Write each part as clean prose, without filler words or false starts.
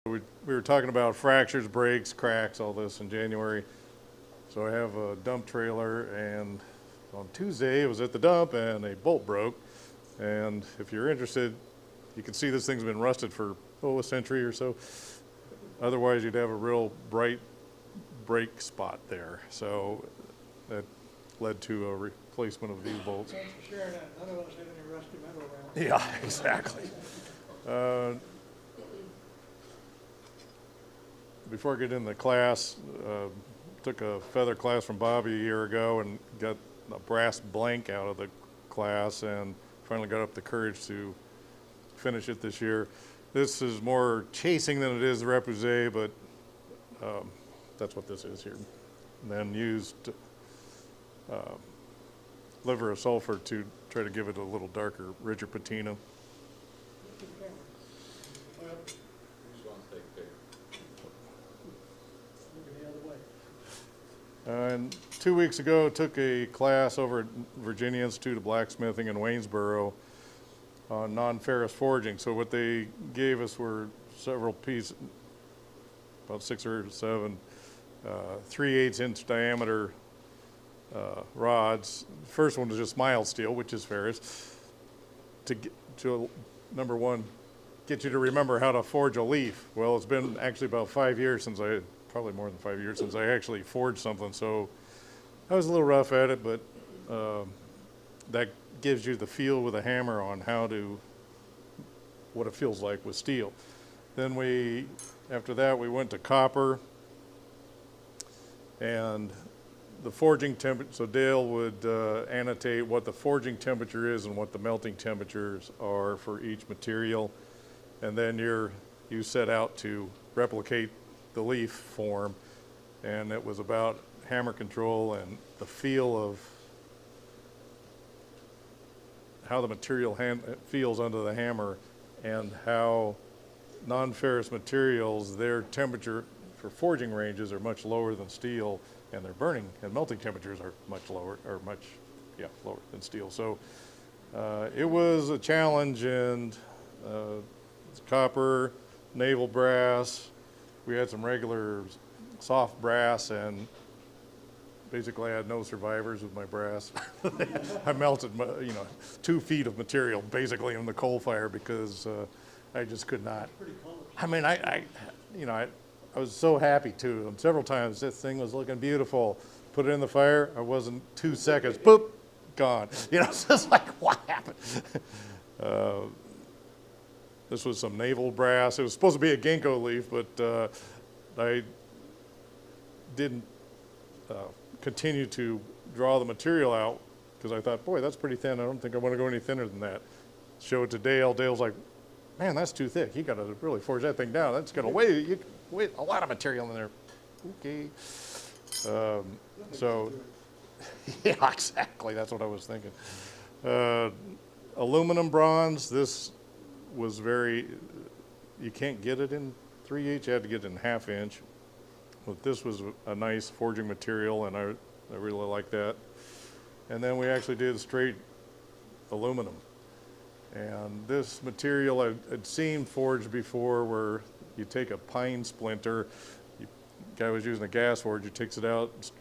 We were talking about fractures, breaks, cracks, all this in January. So I have a dump trailer, and on Tuesday it was at the dump and a bolt broke. And if you're interested, you can see this thing's been rusted for, a century or so. Otherwise you'd have a real bright break spot there. So that led to a replacement of these bolts. Thanks for sharing that. None of us have any rusty metal around. Yeah, exactly. Before I get into the class, took a feather class from Bobby a year ago and got a brass blank out of the class, and finally got up the courage to finish it this year. This is more chasing than it is repoussé, but that's what this is here. And then used liver of sulfur to try to give it a little darker, richer patina. And 2 weeks ago, took a class over at Virginia Institute of Blacksmithing in Waynesboro on non-ferrous forging. So what they gave us were several pieces, about 6 or 7, 3/8 inch diameter rods. The first one was just mild steel, which is ferrous, to number one, get you to remember how to forge a leaf. Well, it's been actually about 5 years since probably more than 5 years since I actually forged something, so I was a little rough at it, but that gives you the feel with a hammer on what it feels like with steel. Then after that, we went to copper, and the forging temperature, so Dale would annotate what the forging temperature is and what the melting temperatures are for each material, and then you set out to replicate the leaf form, and it was about hammer control and the feel of how the material feels under the hammer, and how non-ferrous materials, their temperature for forging ranges are much lower than steel, and their burning and melting temperatures are much lower, or lower than steel. So it was a challenge, and it's copper, naval brass. We had some regular soft brass, and basically I had no survivors with my brass. I melted 2 feet of material basically in the coal fire because I just could not. I mean, I was so happy too. And several times this thing was looking beautiful. Put it in the fire. I wasn't 2 seconds. Boop, gone. It's just like, what happened? This was some naval brass. It was supposed to be a ginkgo leaf, but I didn't continue to draw the material out because I thought, boy, that's pretty thin. I don't think I want to go any thinner than that. Show it to Dale. Dale's like, man, that's too thick. You got to really forge that thing down. That's going to weigh a lot of material in there. Okay. So, yeah, exactly. That's what I was thinking. Aluminum bronze. This was you can't get it in 3/8, you had to get it in 1/2 inch. But this was a nice forging material, and I really like that. And then we actually did straight aluminum. And this material I'd seen forged before, where you take a pine splinter, guy was using a gas forge, he takes it out,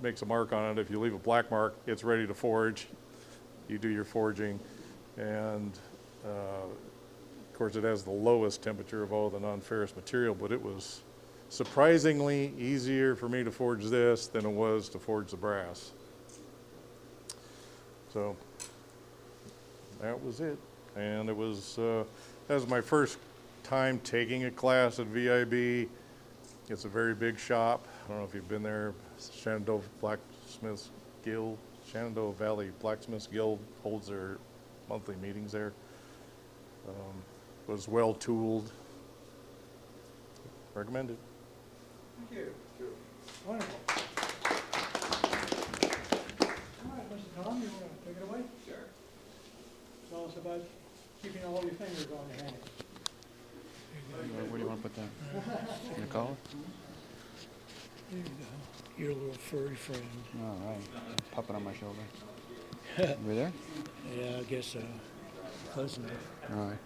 makes a mark on it. If you leave a black mark, it's ready to forge. You do your forging, and of course it has the lowest temperature of all the non-ferrous material, but it was surprisingly easier for me to forge this than it was to forge the brass. So that was it. And that was my first time taking a class at VIB. It's a very big shop. I don't know if you've been there. Shenandoah Blacksmiths Guild, Shenandoah Valley Blacksmiths Guild holds their monthly meetings there. Was well tooled. Recommended. Thank you. Wonderful. All right, Mr. Tom, you want to take it away? Sure. Tell us about keeping all your fingers on your hand. Where do you want to put that? In the collar? There you go. Your little furry friend. All right. Pop it on my shoulder. Over there? Yeah, I guess so. Close enough. All right.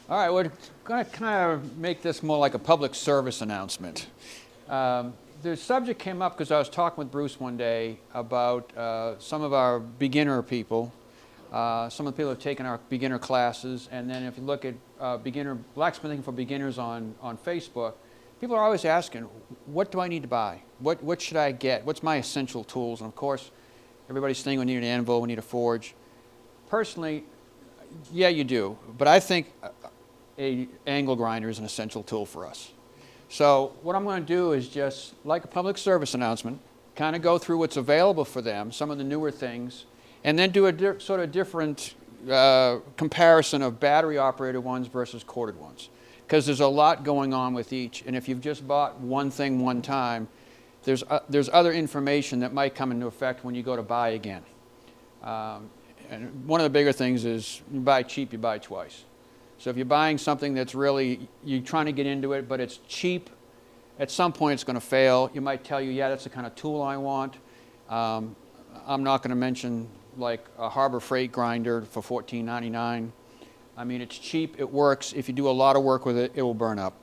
All right, we're going to kind of make this more like a public service announcement. The subject came up because I was talking with Bruce one day about some of our beginner people, some of the people who have taken our beginner classes, and then if you look at blacksmithing for beginners on Facebook, people are always asking, what do I need to buy? What should I get? What's my essential tools? And of course, everybody's saying we need an anvil, we need a forge. Personally, yeah, you do, but I think a angle grinder is an essential tool for us. So what I'm going to do is just, like a public service announcement, kind of go through what's available for them, some of the newer things, and then do a sort of different comparison of battery-operated ones versus corded ones. Because there's a lot going on with each, and if you've just bought one thing one time, there's other information that might come into effect when you go to buy again. And one of the bigger things is you buy cheap, you buy twice. So if you're buying something that's really, you're trying to get into it, but it's cheap, at some point it's going to fail. You might tell you, yeah, that's the kind of tool I want. I'm not going to mention like a Harbor Freight grinder for $14.99. I mean, it's cheap, it works. If you do a lot of work with it, it will burn up.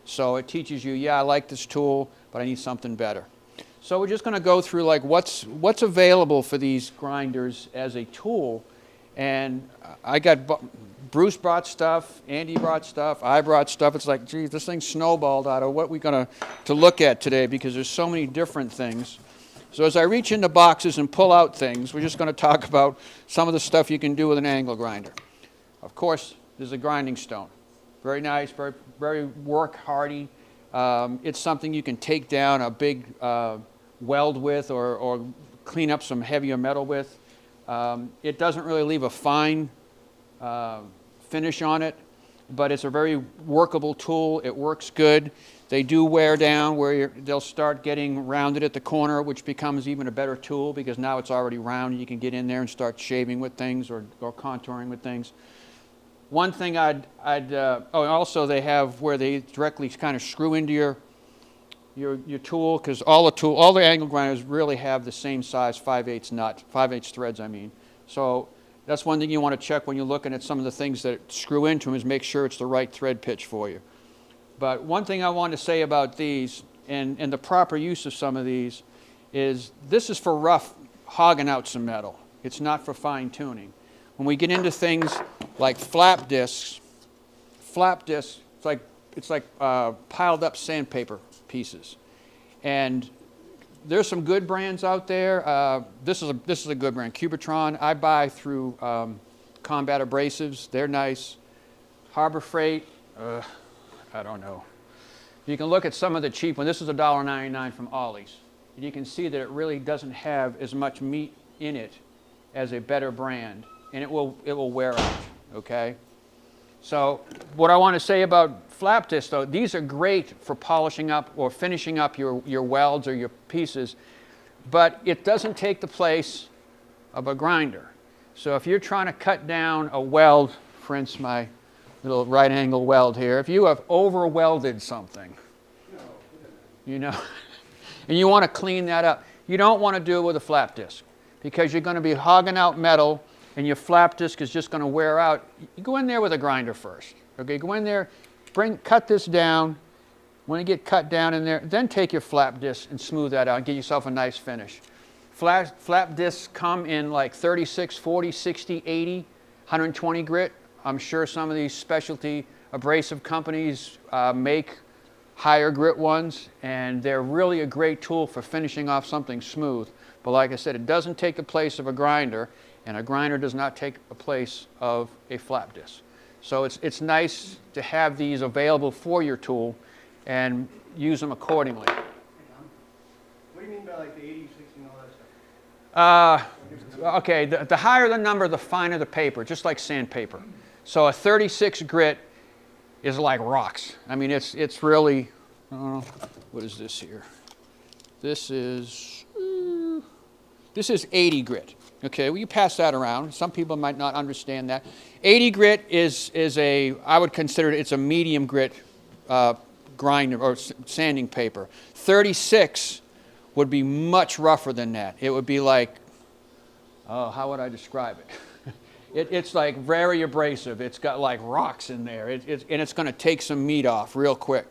So it teaches you, yeah, I like this tool, but I need something better. So we're just going to go through like what's available for these grinders as a tool. And Bruce brought stuff, Andy brought stuff, I brought stuff. It's like, geez, this thing snowballed out of what we're going to look at today because there's so many different things. So as I reach into boxes and pull out things, we're just going to talk about some of the stuff you can do with an angle grinder. Of course, there's a grinding stone. Very nice, very, very work hardy. It's something you can take down a big weld with or clean up some heavier metal with. It doesn't really leave a fine finish on it, but it's a very workable tool. It works good. They do wear down where they'll start getting rounded at the corner, which becomes even a better tool because now it's already round. You can get in there and start shaving with things or contouring with things. One thing also they have where they directly kind of screw into your tool, because all the angle grinders really have the same size 5/8 nut, 5/8 threads I mean. So that's one thing you want to check when you're looking at some of the things that screw into them is make sure it's the right thread pitch for you. But one thing I want to say about these and the proper use of some of these is this is for rough hogging out some metal. It's not for fine tuning. When we get into things like flap discs, it's like piled up sandpaper pieces. And there's some good brands out there. This is a good brand, Cubitron. I buy through Combat Abrasives. They're nice. Harbor Freight, I don't know. You can look at some of the cheap ones. This is $1.99 from Ollie's. And you can see that it really doesn't have as much meat in it as a better brand. And it will wear out, okay? So what I want to say about flap discs, though, these are great for polishing up or finishing up your welds or your pieces, but it doesn't take the place of a grinder. So if you're trying to cut down a weld, for instance, my little right angle weld here, if you have over welded something, you know, and you want to clean that up, you don't want to do it with a flap disc because you're going to be hogging out metal and your flap disc is just going to wear out. You go in there with a grinder first. Okay, go in there, cut this down. When you get cut down in there, then take your flap disc and smooth that out and get yourself a nice finish. Flap discs come in like 36, 40, 60, 80, 120 grit. I'm sure some of these specialty abrasive companies make higher grit ones, and they're really a great tool for finishing off something smooth. But like I said, it doesn't take the place of a grinder, and a grinder does not take the place of a flap disc. So it's nice to have these available for your tool and use them accordingly. What do you mean by like the 80, 60 and all that stuff? Okay, the higher the number, the finer the paper, just like sandpaper. So a 36 grit is like rocks. I mean, it's really, what is this here? This is 80 grit. Okay, well, you pass that around. Some people might not understand that. 80 grit is I would consider it's a medium grit grinder or sanding paper. 36 would be much rougher than that. It would be like, oh, how would I describe it? It's like very abrasive. It's got like rocks in there. And it's going to take some meat off real quick.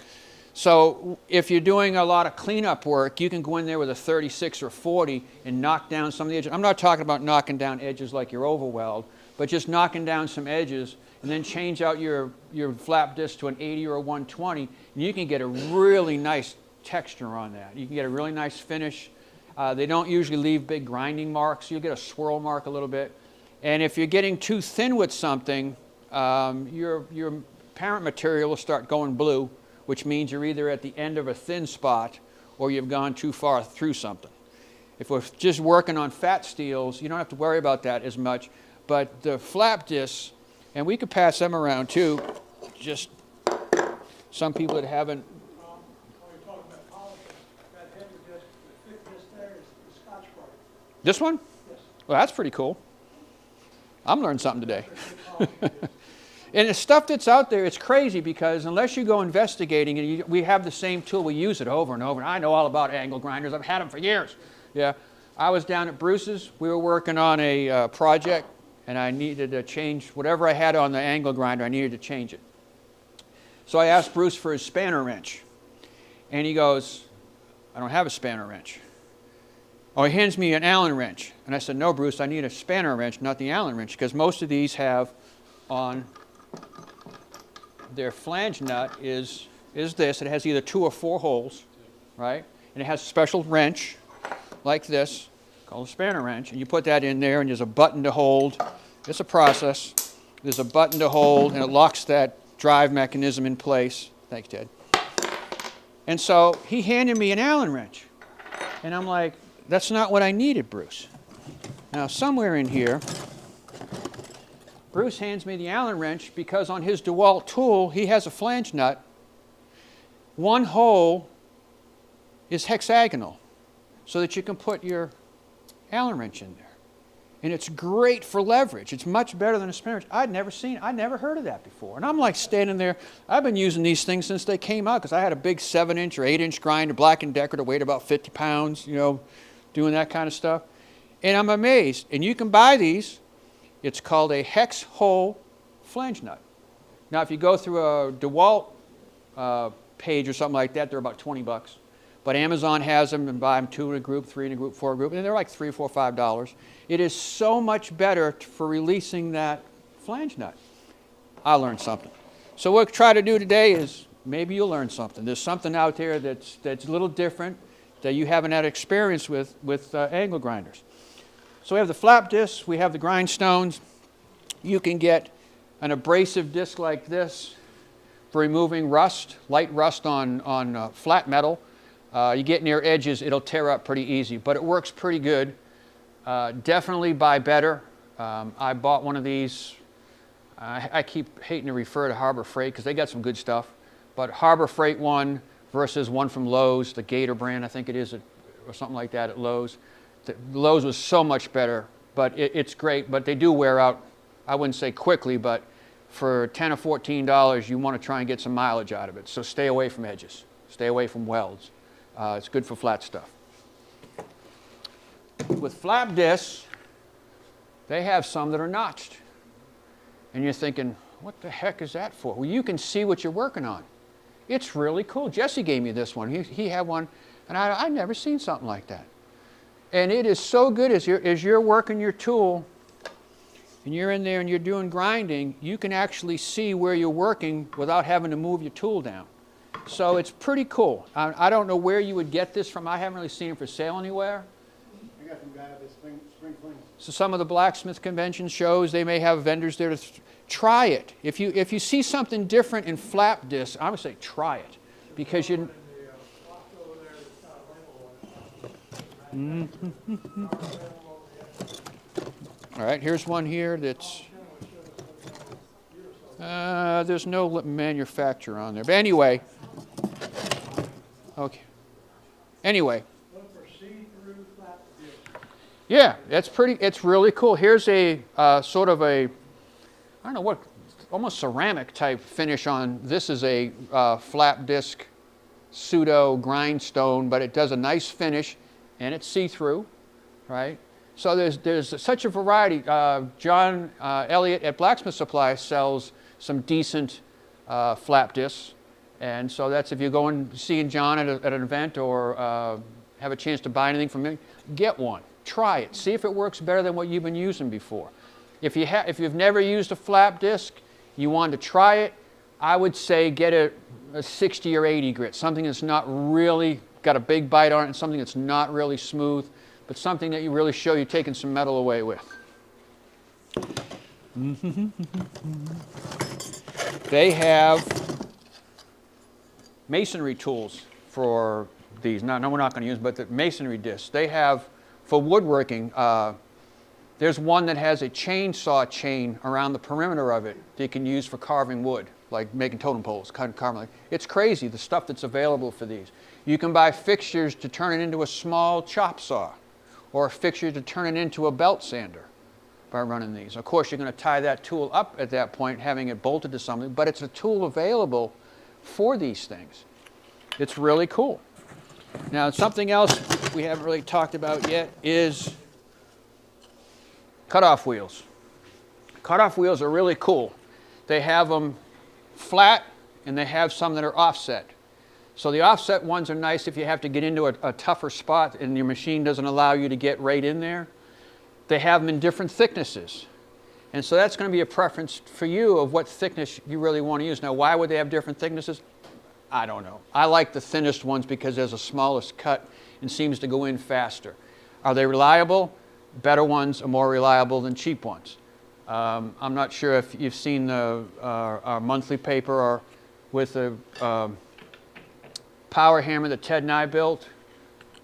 So if you're doing a lot of cleanup work, you can go in there with a 36 or 40 and knock down some of the edges. I'm not talking about knocking down edges like your overweld, but just knocking down some edges and then change out your flap disc to an 80 or a 120, and you can get a really nice texture on that. You can get a really nice finish. They don't usually leave big grinding marks. You'll get a swirl mark a little bit. And if you're getting too thin with something, your parent material will start going blue, which means you're either at the end of a thin spot or you've gone too far through something. If we're just working on fat steels, you don't have to worry about that as much. But the flap discs, and we could pass them around too, just some people that haven't. When you're talking about polishing, that heavy disc, the thick disc there is the Scotch-Brite. This one? Yes. Well, that's pretty cool. I'm learning something today. And the stuff that's out there, it's crazy because unless you go investigating, and we have the same tool, we use it over and over. And I know all about angle grinders. I've had them for years. Yeah. I was down at Bruce's. We were working on a project, and I needed to change whatever I had on the angle grinder. I needed to change it. So I asked Bruce for his spanner wrench. And he goes, I don't have a spanner wrench. Oh, he hands me an Allen wrench. And I said, no, Bruce, I need a spanner wrench, not the Allen wrench, because most of these have on their flange nut is this. It has either 2 or 4 holes, right? And it has a special wrench like this called a spanner wrench. And you put that in there, and there's a button to hold. It's a process. There's a button to hold, and it locks that drive mechanism in place. Thanks, Ted. And so he handed me an Allen wrench. And I'm like, that's not what I needed, Bruce. Now, somewhere in here, Bruce hands me the Allen wrench because on his DeWalt tool, he has a flange nut. One hole is hexagonal so that you can put your Allen wrench in there. And it's great for leverage. It's much better than a spanner wrench. I'd never heard of that before. And I'm like standing there. I've been using these things since they came out because I had a big 7-inch or 8-inch grinder, Black & Decker, that weighed about 50 pounds, you know, doing that kind of stuff. And I'm amazed. And you can buy these. It's called a hex hole flange nut. Now, if you go through a DeWalt page or something like that, they're about 20 bucks. But Amazon has them, and buy them 2 in a group, 3 in a group, 4 in a group, and they're like $3, $4, $5. It is so much better for releasing that flange nut. I learned something. So what we'll try to do today is maybe you'll learn something. There's something out there that's a little different that you haven't had experience with angle grinders. So we have the flap discs, we have the grindstones. You can get an abrasive disc like this for removing rust, light rust on flat metal. You get near edges, it'll tear up pretty easy, but it works pretty good. Definitely buy better. I bought one of these. I keep hating to refer to Harbor Freight because they got some good stuff, but Harbor Freight one versus one from Lowe's, the Gator brand, I think it is, or something like that at Lowe's. The Lowe's was so much better, but it's great, but they do wear out, I wouldn't say quickly, but for $10 or $14, you want to try and get some mileage out of it. So stay away from edges. Stay away from welds. It's good for flat stuff. With flap discs, they have some that are notched. And you're thinking, what the heck is that for? Well, you can see what you're working on. It's really cool. Jesse gave me this one. He had one, and I'd never seen something like that. And it is so good as you're working your tool, and you're in there and you're doing grinding, you can actually see where you're working without having to move your tool down. So it's pretty cool. I don't know where you would get this from. I haven't really seen it for sale anywhere. I got some guy at the spring clean. So some of the blacksmith convention shows, they may have vendors there to try it. If you see something different in flap discs, I would say try it, because you. All right, here's one here that's. There's no manufacturer on there, but anyway. Okay. Anyway. Yeah, it's really cool. Here's a sort of a, I don't know what, almost ceramic type finish on, this is a flap disc pseudo grindstone, but it does a nice finish and it's see-through, right? So there's such a variety. John Elliott at Blacksmith Supply sells some decent flap discs. And so that's if you're going seeing John at an event or have a chance to buy anything from him, get one. Try it. See if it works better than what you've been using before. If you've never used a flap disc, you want to try it, I would say get a 60 or 80 grit, something that's not really got a big bite on it and something that's not really smooth, but something that you really show you're taking some metal away with. They have masonry tools for these. No, we're not going to use them, but the masonry discs. They have, for woodworking, there's one that has a chainsaw chain around the perimeter of it that you can use for carving wood, like making totem poles, carving. It's crazy, the stuff that's available for these. You can buy fixtures to turn it into a small chop saw, or a fixture to turn it into a belt sander by running these. Of course, you're going to tie that tool up at that point, having it bolted to something, but it's a tool available for these things. It's really cool. Now, something else we haven't really talked about yet is cutoff wheels. Cutoff wheels are really cool. They have them flat and they have some that are offset. So the offset ones are nice if you have to get into a tougher spot and your machine doesn't allow you to get right in there. They have them in different thicknesses. And so that's going to be a preference for you of what thickness you really want to use. Now, why would they have different thicknesses? I don't know. I like the thinnest ones because there's the smallest cut and seems to go in faster. Are they reliable? Better ones are more reliable than cheap ones. I'm not sure if you've seen our monthly paper or with the power hammer that Ted and I built.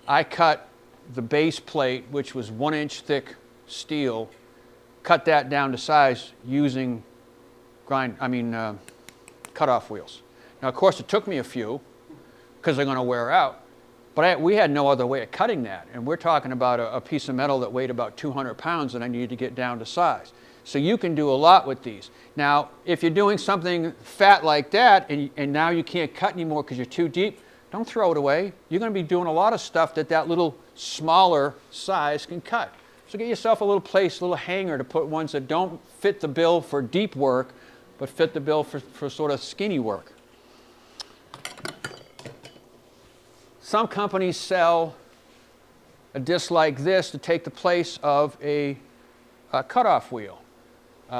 I cut the base plate, which was 1 inch thick steel, cut that down to size using cutoff wheels. Now, of course, it took me a few because they're going to wear out, but we had no other way of cutting that. And we're talking about a piece of metal that weighed about 200 pounds that I needed to get down to size. So you can do a lot with these. Now, if you're doing something fat like that and now you can't cut anymore because you're too deep, don't throw it away. You're going to be doing a lot of stuff that little smaller size can cut. So get yourself a little place, a little hanger to put ones that don't fit the bill for deep work, but fit the bill for sort of skinny work. Some companies sell a disc like this to take the place of a cutoff wheel.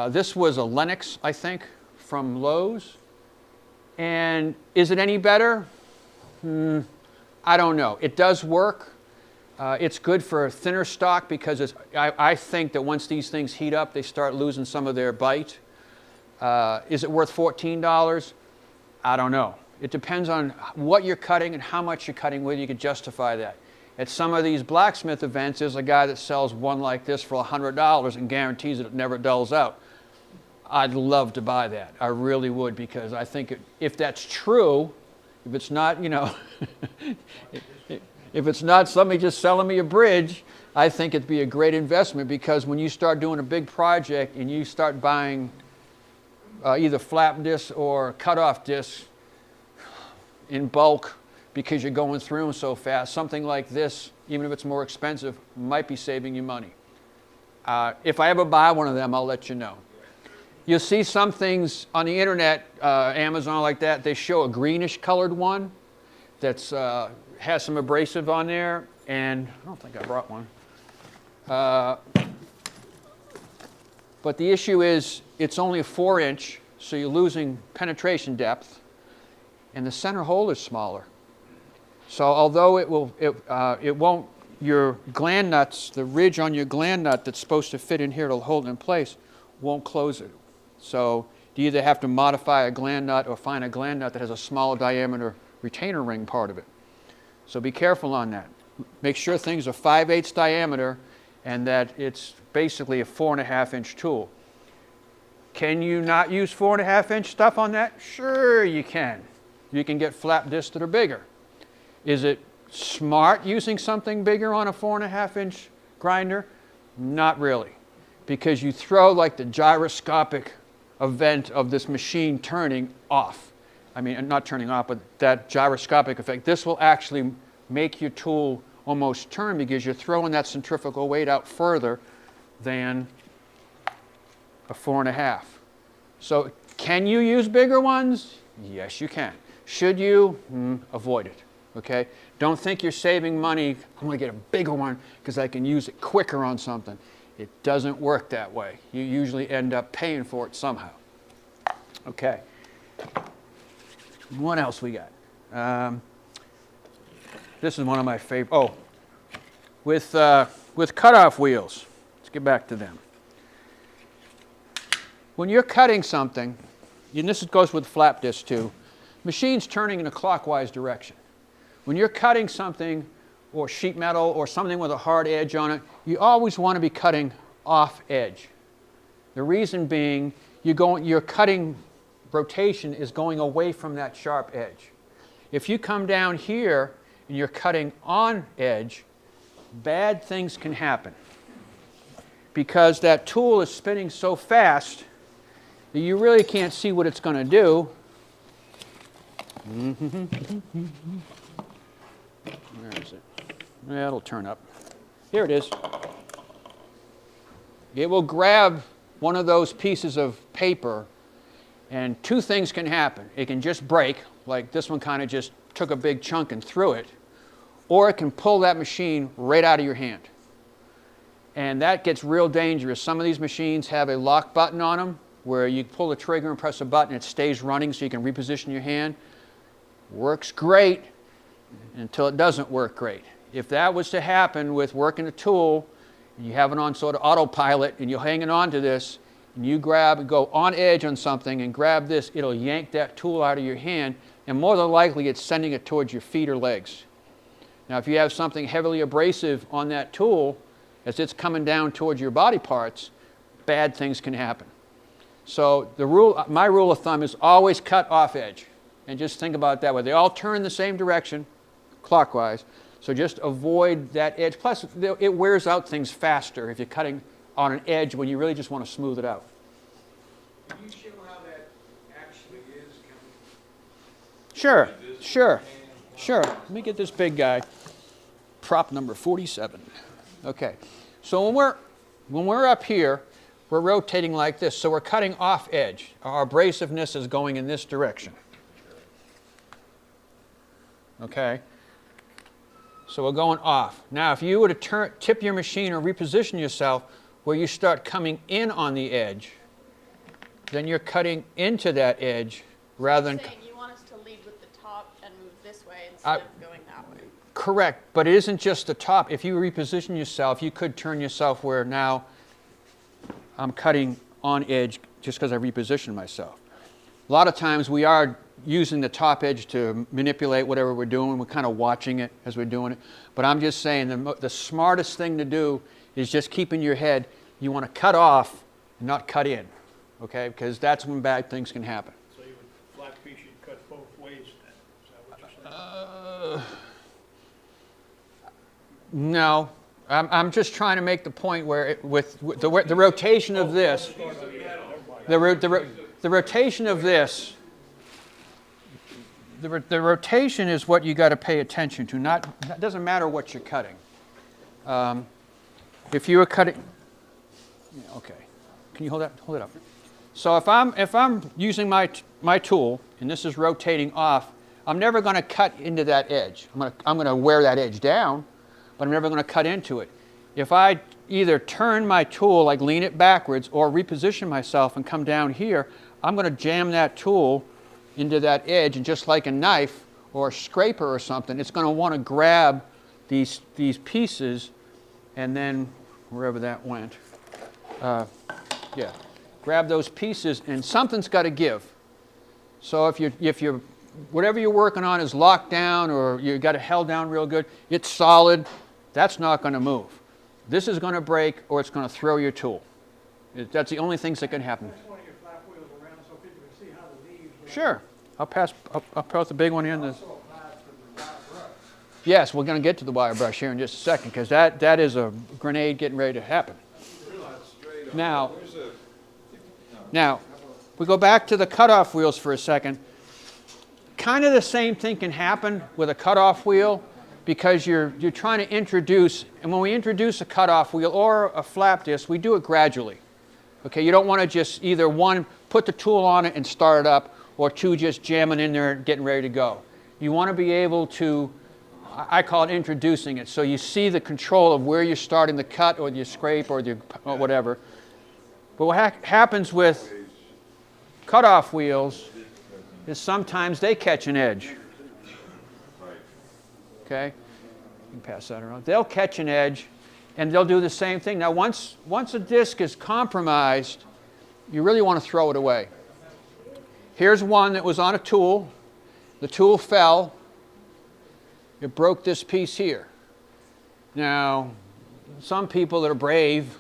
This was a Lennox, I think, from Lowe's. And is it any better? I don't know. It does work. It's good for thinner stock because I think that once these things heat up, they start losing some of their bite. Is it worth $14? I don't know. It depends on what you're cutting and how much you're cutting, whether you could justify that. At some of these blacksmith events, there's a guy that sells one like this for $100 and guarantees that it never dulls out. I'd love to buy that. I really would, because I think if that's true, if it's not, if it's not somebody just selling me a bridge, I think it'd be a great investment, because when you start doing a big project and you start buying either flap discs or cutoff discs in bulk because you're going through them so fast, something like this, even if it's more expensive, might be saving you money. If I ever buy one of them, I'll let you know. You'll see some things on the internet, Amazon like that, they show a greenish colored one that's has some abrasive on there, and I don't think I brought one. But the issue is it's only a 4-inch, so you're losing penetration depth, and the center hole is smaller. So although it won't, your gland nuts, the ridge on your gland nut that's supposed to fit in here to hold it in place, won't close it. So you either have to modify a gland nut or find a gland nut that has a smaller diameter retainer ring part of it. So be careful on that. Make sure things are 5/8 diameter and that it's basically a 4.5-inch tool. Can you not use 4.5-inch stuff on that? Sure you can. You can get flap discs that are bigger. Is it smart using something bigger on a 4.5-inch grinder? Not really, because you throw like the gyroscopic event of this machine turning off. I mean, not turning off, but that gyroscopic effect. This will actually make your tool almost turn because you're throwing that centrifugal weight out further than a 4.5. So can you use bigger ones? Yes, you can. Should you? Avoid it. Okay? Don't think you're saving money. I'm going to get a bigger one because I can use it quicker on something. It doesn't work that way. You usually end up paying for it somehow. Okay. What else we got? This is one of my favorite. Oh, with cutoff wheels. Let's get back to them. When you're cutting something, and this goes with flap disc too, machine's turning in a clockwise direction. When you're cutting something, or sheet metal, or something with a hard edge on it, you always want to be cutting off edge. The reason being, your cutting rotation is going away from that sharp edge. If you come down here and you're cutting on edge, bad things can happen. Because that tool is spinning so fast that you really can't see what it's going to do. Where is it? Yeah, it'll turn up. Here it is. It will grab one of those pieces of paper, and two things can happen. It can just break, like this one kind of just took a big chunk and threw it, or it can pull that machine right out of your hand. And that gets real dangerous. Some of these machines have a lock button on them where you pull the trigger and press a button, it stays running so you can reposition your hand. Works great until it doesn't work great. If that was to happen with working a tool, and you have it on sort of autopilot and you're hanging on to this, and you grab and go on edge on something and grab this, it'll yank that tool out of your hand, and more than likely it's sending it towards your feet or legs. Now if you have something heavily abrasive on that tool, as it's coming down towards your body parts, bad things can happen. So my rule of thumb is always cut off edge. And just think about it that way. They all turn the same direction, clockwise, so just avoid that edge. Plus, it wears out things faster if you're cutting on an edge when you really just want to smooth it out. Can you show how that actually is? Sure, sure, sure. Let me get this big guy. Prop number 47. Okay, so when we're up here, we're rotating like this. So we're cutting off edge. Our abrasiveness is going in this direction. Okay? So we're going off. Now, if you were to tip your machine or reposition yourself where you start coming in on the edge, then you're cutting into that edge rather than... Saying you want us to lead with the top and move this way instead of going that way. Correct, but it isn't just the top. If you reposition yourself, you could turn yourself where now I'm cutting on edge just because I repositioned myself. A lot of times we are using the top edge to manipulate whatever we're doing. We're kind of watching it as we're doing it. But I'm just saying the smartest thing to do is just keep in your head, you want to cut off and not cut in, okay? Because that's when bad things can happen. So you would flat piece, you'd cut both ways then? Is that what you're saying? No. I'm just trying to make the point where with the rotation of this, the rotation of this, the rotation is what you got to pay attention to. It doesn't matter what you're cutting. If you were cutting, yeah, okay, can you hold it up? So if I'm using my tool and this is rotating off, I'm never going to cut into that edge. I'm going to wear that edge down, but I'm never going to cut into it. If I either turn my tool, like lean it backwards, or reposition myself and come down here, I'm going to jam that tool into that edge, and just like a knife or a scraper or something, it's going to want to grab these pieces, and then wherever that went, yeah, grab those pieces, and something's got to give. So if you're whatever you're working on is locked down or you got it held down real good, it's solid, that's not going to move. This is going to break or it's going to throw your tool. That's the only things that can happen. Pass one of your flap wheels around so people can see how the leaves... Sure. I'll pass the big one in. Also applies to the wire brush. Yes, we're going to get to the wire brush here in just a second because that is a grenade getting ready to happen. Now, we go back to the cutoff wheels for a second. Kind of the same thing can happen with a cutoff wheel, because you're trying to introduce, and when we introduce a cutoff wheel or a flap disc, we do it gradually. Okay, you don't want to just either one, put the tool on it and start it up, or two, just jamming in there and getting ready to go. You want to be able to, I call it introducing it, so you see the control of where you're starting the cut or your scrape or whatever. But what happens with cutoff wheels is sometimes they catch an edge. Okay, you can pass that around. They'll catch an edge, and they'll do the same thing. Now, once a disc is compromised, you really want to throw it away. Here's one that was on a tool. The tool fell. It broke this piece here. Now, some people that are brave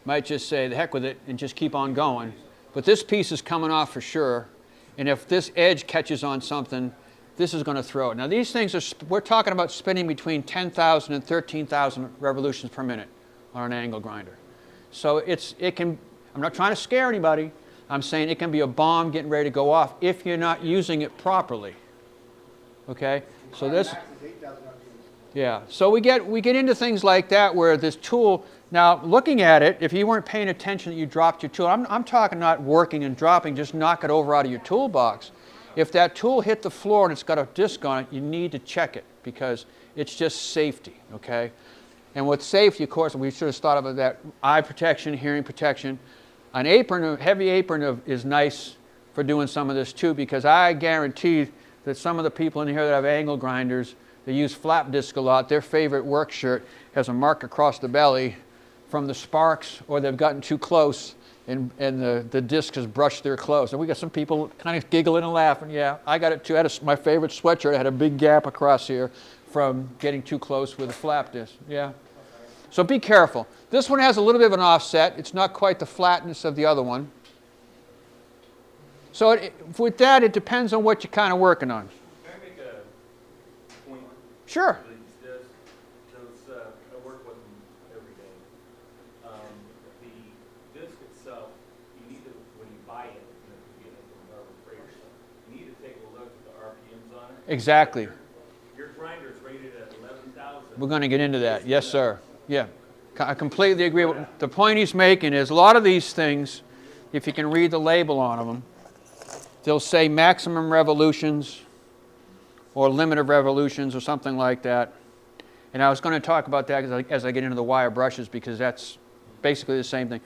might just say, the heck with it, and just keep on going. But this piece is coming off for sure, and if this edge catches on something, this is going to throw it. Now these things are, we're talking about spinning between 10,000 and 13,000 revolutions per minute on an angle grinder. So it can, I'm not trying to scare anybody, I'm saying it can be a bomb getting ready to go off if you're not using it properly. Okay? So this, yeah, so we get into things like that where this tool, now looking at it, if you weren't paying attention that you dropped your tool, I'm talking not working and dropping, just knock it over out of your toolbox. If that tool hit the floor and it's got a disc on it, you need to check it because it's just safety, okay? And with safety, of course, we should have thought about that, eye protection, hearing protection. An apron, a heavy apron is nice for doing some of this too, because I guarantee that some of the people in here that have angle grinders, they use flap disc a lot, their favorite work shirt has a mark across the belly from the sparks, or they've gotten too close and the disc has brushed their clothes. And we got some people kind of giggling and laughing. Yeah, I got it too. My favorite sweatshirt had a big gap across here from getting too close with a flap disc. Yeah. So be careful. This one has a little bit of an offset. It's not quite the flatness of the other one. So with that, it depends on what you're kind of working on. Can I make a point? Sure. I work with them every day. The disc itself, you need to, when you buy it, you get it from Harbor Freight or something, you need to take a look at the RPMs on it. Exactly. Your grinder is rated at 11,000. We're going to get into that. Yes, sir. Yeah. I completely agree. The point he's making is a lot of these things, if you can read the label on them, they'll say maximum revolutions or limit of revolutions or something like that. And I was going to talk about that as I get into the wire brushes, because that's basically the same thing.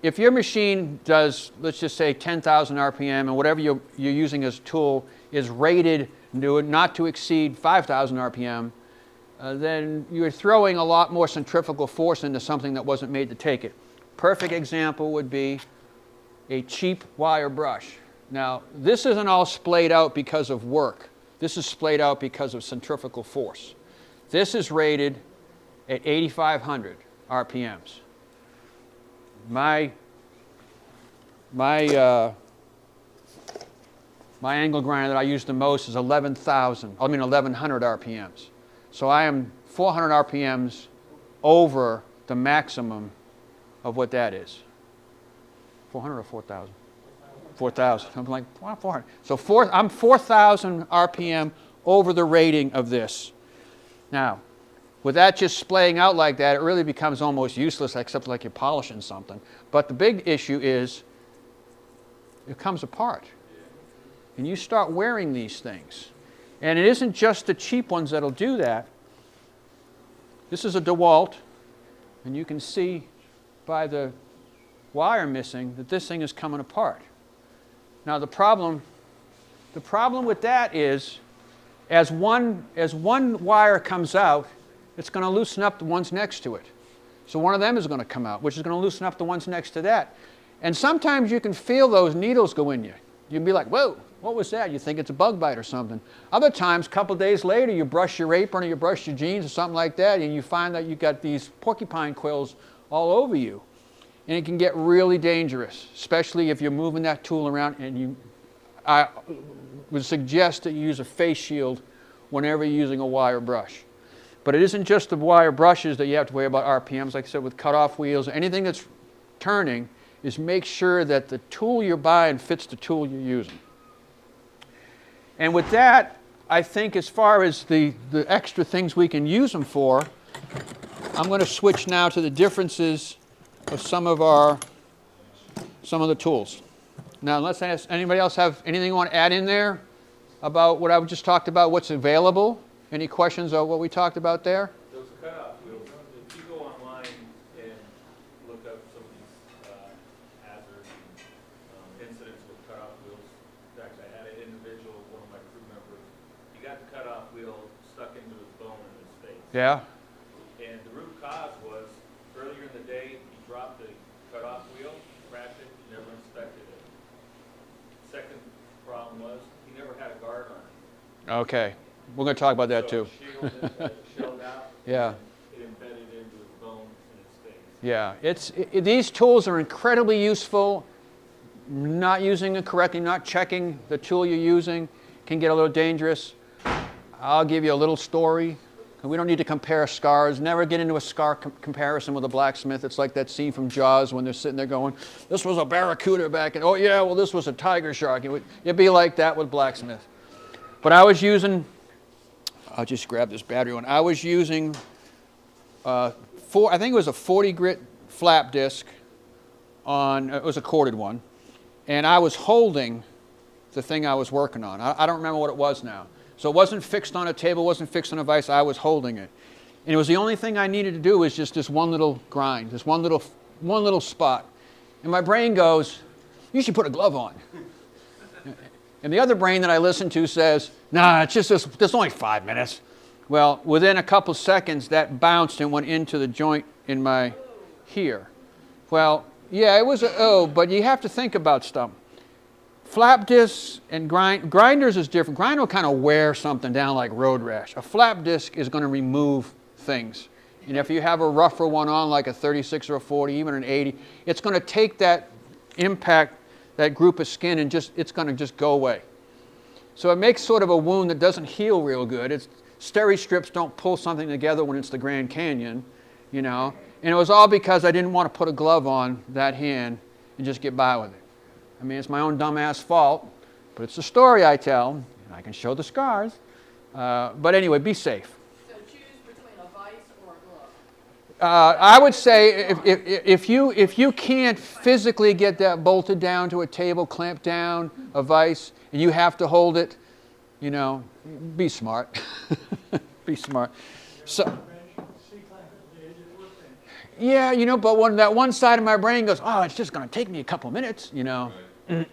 If your machine does, let's just say 10,000 RPM, and whatever you're using as a tool is rated not to exceed 5,000 RPM, then you're throwing a lot more centrifugal force into something that wasn't made to take it. Perfect example would be a cheap wire brush. Now, this isn't all splayed out because of work. This is splayed out because of centrifugal force. This is rated at 8,500 RPMs. My angle grinder that I use the most is 1,100 RPMs. So I am 400 RPMs over the maximum of what that is. 400 or 4,000? 4,000. I'm like, wow, 400. So I'm 4,000 RPM over the rating of this. Now, with that just splaying out like that, it really becomes almost useless, except like you're polishing something. But the big issue is it comes apart. And you start wearing these things. And it isn't just the cheap ones that'll do that. This is a DeWalt, and you can see by the wire missing that this thing is coming apart. Now the problem with that is, as one wire comes out, it's going to loosen up the ones next to it. So one of them is going to come out, which is going to loosen up the ones next to that. And sometimes you can feel those needles go in you. You can be like, whoa, what was that? You think it's a bug bite or something. Other times, a couple days later, you brush your apron or you brush your jeans or something like that, and you find that you've got these porcupine quills all over you. And it can get really dangerous, especially if you're moving that tool around. And I would suggest that you use a face shield whenever you're using a wire brush. But it isn't just the wire brushes that you have to worry about RPMs. Like I said, with cutoff wheels, anything that's turning, is make sure that the tool you're buying fits the tool you're using. And with that, I think as far as the extra things we can use them for, I'm going to switch now to the differences of some of the tools. Now, unless anybody else have anything you want to add in there about what I just talked about, what's available? Any questions on what we talked about there? Those cutoff wheels, if you go online and look up some of these hazards and incidents with cutoff wheels, in fact, I had an individual, one of my crew members, he got the cutoff wheel stuck into his bone in his face. Yeah. And the root cause was, earlier in the day, he dropped the cutoff wheel, cracked it, never inspected it. Second problem was, he never had a guard on it. Okay. We're going to talk about that So too. it shielded it, shelled out, Yeah. and it embedded into his bones in his face. Yeah. These tools are incredibly useful. Not using it correctly, not checking the tool you're using can get a little dangerous. I'll give you a little story. We don't need to compare scars. Never get into a scar comparison with a blacksmith. It's like that scene from Jaws when they're sitting there going, this was a barracuda back in, oh yeah, well this was a tiger shark. It'd be like that with blacksmith. But I was using, I'll just grab this battery one. I was using, I think it was a 40 grit flap disc on, it was a corded one. And I was holding the thing I was working on. I don't remember what it was now. So it wasn't fixed on a table, wasn't fixed on a vise, I was holding it. And it was the only thing I needed to do was just this one little grind, this one little spot. And my brain goes, you should put a glove on. And the other brain that I listen to says, nah, it's just this only 5 minutes. Well, within a couple seconds, that bounced and went into the joint in my here. Well, yeah, it was but you have to think about stuff. Flap discs and grinders is different. Grinder will kind of wear something down like road rash. A flap disc is going to remove things. And if you have a rougher one on, like a 36 or a 40, even an 80, it's going to take that impact, that group of skin, and it's going to just go away. So it makes sort of a wound that doesn't heal real good. Steri strips don't pull something together when it's the Grand Canyon, you know. And it was all because I didn't want to put a glove on that hand and just get by with it. I mean, it's my own dumbass fault, but it's a story I tell, and I can show the scars. But anyway, be safe. So choose between a vice or a glove. I would say if you can't physically get that bolted down to a table, clamped down, a vise, and you have to hold it, you know, be smart. Be smart. So. Yeah, you know, but when that one side of my brain goes, oh, it's just going to take me a couple minutes, you know. Sir. Yeah, I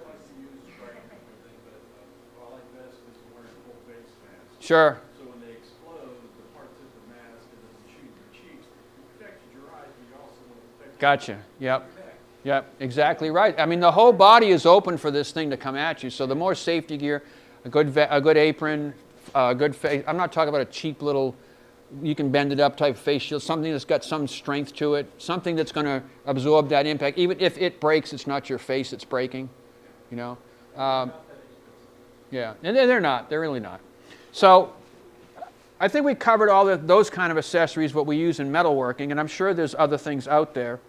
like to use spray and everything, but what I like best is wearing a full face mask. Sure. So when they explode, the parts of the mask that doesn't shoot your cheeks, it affects your eyes, but you also want to protect Gotcha. Yep. your neck. Yep. Exactly right. I mean, the whole body is open for this thing to come at you. So the more safety gear, a good apron, a good face. I'm not talking about a cheap little, you can bend it up type face shield, something that's got some strength to it, something that's going to absorb that impact. Even if it breaks, it's not your face that's breaking, you know. Yeah, and they're not. They're really not. So I think we covered all those kind of accessories, what we use in metalworking, and I'm sure there's other things out there.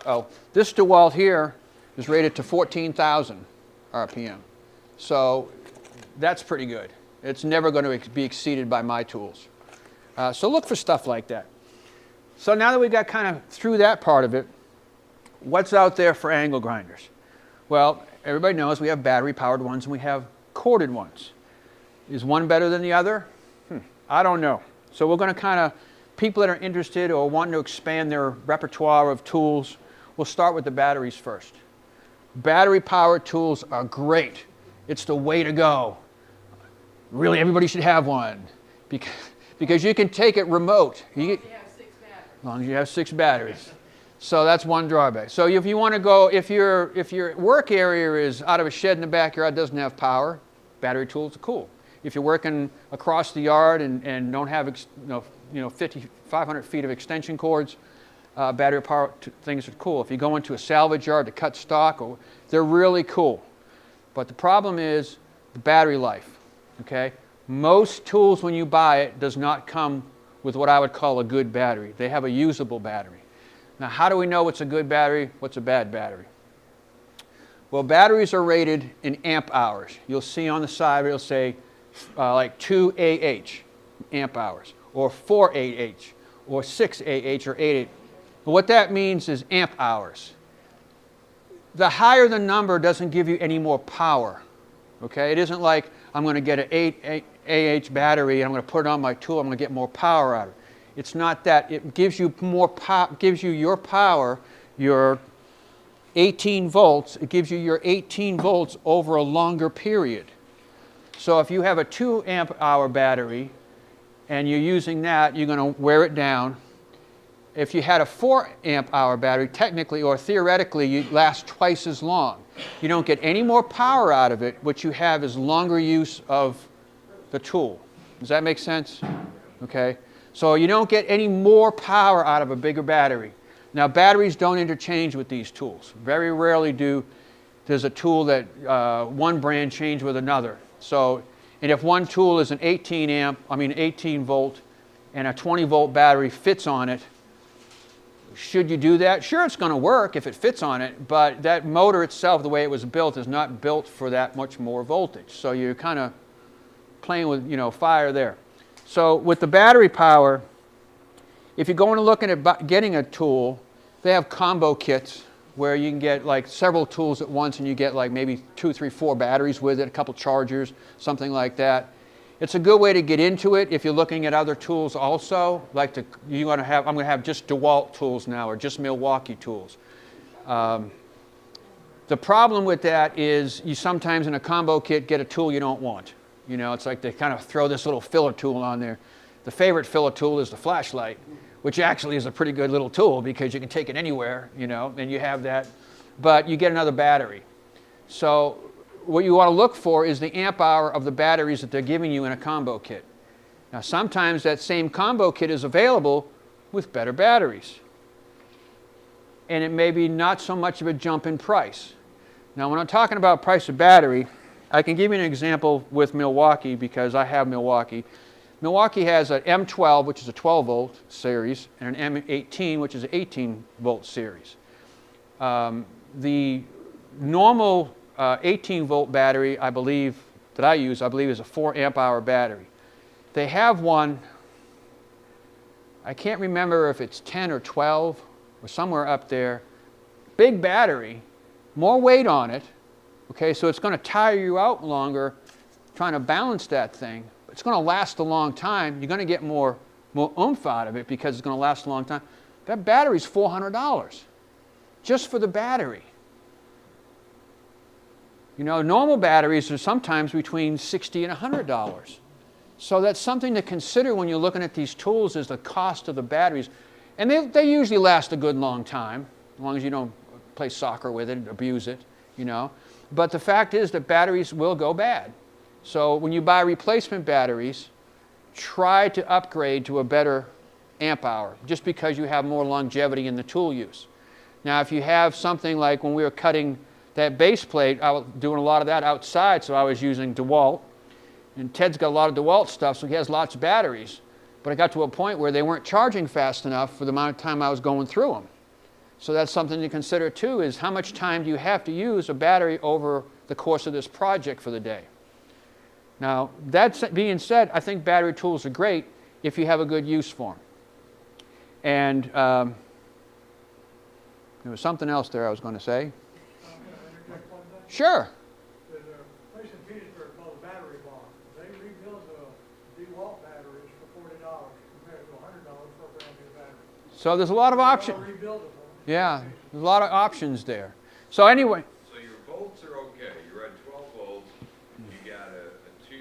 Oh, this DeWalt here is rated to 14,000 RPM. So that's pretty good. It's never going to be exceeded by my tools. So look for stuff like that. So now that we got kind of through that part of it, what's out there for angle grinders? Well, everybody knows we have battery-powered ones and we have corded ones. Is one better than the other? I don't know. So we're going to kind of, people that are interested or wanting to expand their repertoire of tools, we'll start with the batteries first. Battery-powered tools are great. It's the way to go. Really, everybody should have one because you can take it remote. You have 6 batteries. As long as you have 6 batteries. So that's one drawback. So if you want to go, if your work area is out of a shed in the backyard, doesn't have power, battery tools are cool. If you're working across the yard and don't have 500 feet of extension cords, battery power things are cool. If you go into a salvage yard to cut stock, they're really cool. But the problem is the battery life. Okay? Most tools when you buy it does not come with what I would call a good battery. They have a usable battery. Now how do we know what's a good battery, what's a bad battery? Well, batteries are rated in amp hours. You'll see on the side, it'll say like 2 AH, amp hours, or 4 AH, or 6 AH, or 8 AH. What that means is amp hours. The higher the number doesn't give you any more power. Okay? It isn't like I'm going to get an 8 AH battery and I'm going to put it on my tool, I'm going to get more power out of it. It's not that. It gives you more gives you your power, your 18 volts. It gives you your 18 volts over a longer period. So if you have a 2 amp hour battery and you're using that, you're going to wear it down. If you had a 4 amp hour battery, technically or theoretically, you'd last twice as long. You don't get any more power out of it. What you have is longer use of the tool. Does that make sense? Okay. So you don't get any more power out of a bigger battery. Now, batteries don't interchange with these tools. Very rarely does a tool that one brand change with another. So, and if one tool is an 18 volt, and a 20 volt battery fits on it, should you do that? Sure, it's going to work if it fits on it, but that motor itself, the way it was built, is not built for that much more voltage. So you're kind of playing with, you know, fire there. So with the battery power, if you're going to look at getting a tool, they have combo kits where you can get like several tools at once and you get like maybe 2, 3, 4 batteries with it, a couple chargers, something like that. It's a good way to get into it if you're looking at other tools also. Like I'm going to have just DeWalt tools now or just Milwaukee tools. The problem with that is you sometimes in a combo kit get a tool you don't want. You know, it's like they kind of throw this little filler tool on there. The favorite filler tool is the flashlight, which actually is a pretty good little tool because you can take it anywhere, you know, and you have that. But you get another battery. So what you want to look for is the amp hour of the batteries that they're giving you in a combo kit. Now, sometimes that same combo kit is available with better batteries. And it may be not so much of a jump in price. Now, when I'm talking about price of battery, I can give you an example with Milwaukee because I have Milwaukee. Milwaukee has an M12, which is a 12 volt series, and an M18, which is an 18 volt series. The normal 18 volt battery, I believe is a 4 amp hour battery. They have one, I can't remember if it's 10 or 12 or somewhere up there. Big battery, more weight on it. Okay, so it's going to tire you out longer trying to balance that thing. It's going to last a long time. You're going to get more oomph out of it because it's going to last a long time. That battery's $400 just for the battery. You know, normal batteries are sometimes between $60 and $100. So that's something to consider when you're looking at these tools is the cost of the batteries. And they usually last a good long time, as long as you don't play soccer with it and abuse it, you know. But the fact is that batteries will go bad. So when you buy replacement batteries, try to upgrade to a better amp hour, just because you have more longevity in the tool use. Now, if you have something like when we were cutting that base plate, I was doing a lot of that outside, so I was using DeWalt. And Ted's got a lot of DeWalt stuff, so he has lots of batteries. But I got to a point where they weren't charging fast enough for the amount of time I was going through them. So that's something to consider too, is how much time do you have to use a battery over the course of this project for the day. Now, that being said, I think battery tools are great if you have a good use for them. And there was something else there I was going to say. Sure. There's a place in Petersburg called the Battery Barn. They rebuild the DeWalt batteries for $40 compared to $100 for a brand new battery. So there's a lot of options. Yeah, there's a lot of options there. So anyway. So your volts are okay. You're at 12 volts. You got a 2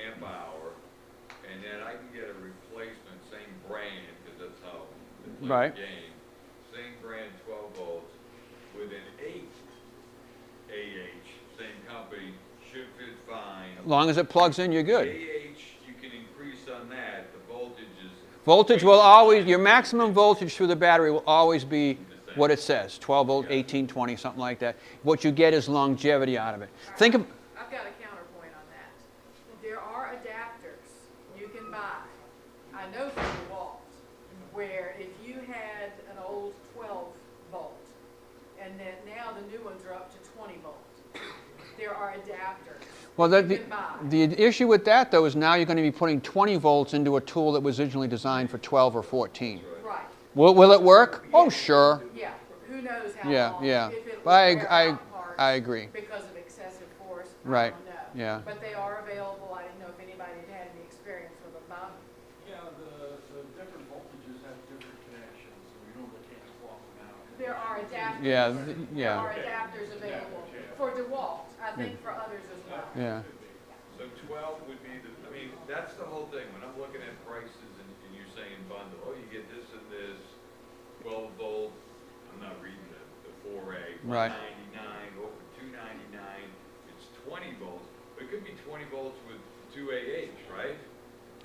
amp hour, and then I can get a replacement, same brand, because that's how they play the game. Same brand, 12 volts, with an 8 AH, same company, should fit fine. As long as it plugs in, you're good. AH, you can increase on that. The voltage is... Voltage will always, your maximum voltage through the battery will always be what it says, 12 volt, 18, 20, something like that. What you get is longevity out of it. Think of... I've got a counterpoint on that. There are adapters you can buy, I know from DeWalt, where if you had an old 12 volt and then now the new ones are up to 20 volts. There are adapters. Well, you can buy. the issue with that, though, is now you're going to be putting 20 volts into a tool that was originally designed for 12 or 14. Right. Will it work? Oh, sure. Yeah. Who knows how Yeah, long? yeah. If it But will wear out parts I agree. because of excessive force. Right. I don't know. Yeah. But they are available. I didn't know if anybody had any experience with them. Yeah, the different voltages have different connections, so we normally can't swap them out. There are adapters. Yeah, There are yeah, adapters available for DeWalt. I think for others as well. yeah. So 12 would be the, I mean, that's the whole thing. When I'm looking at prices and you're saying bundle, oh, you get this and this, 12 volt, I'm not reading the 4A, Right. 199, over 299, it's 20 volts. But it could be 20 volts with 2AH, right?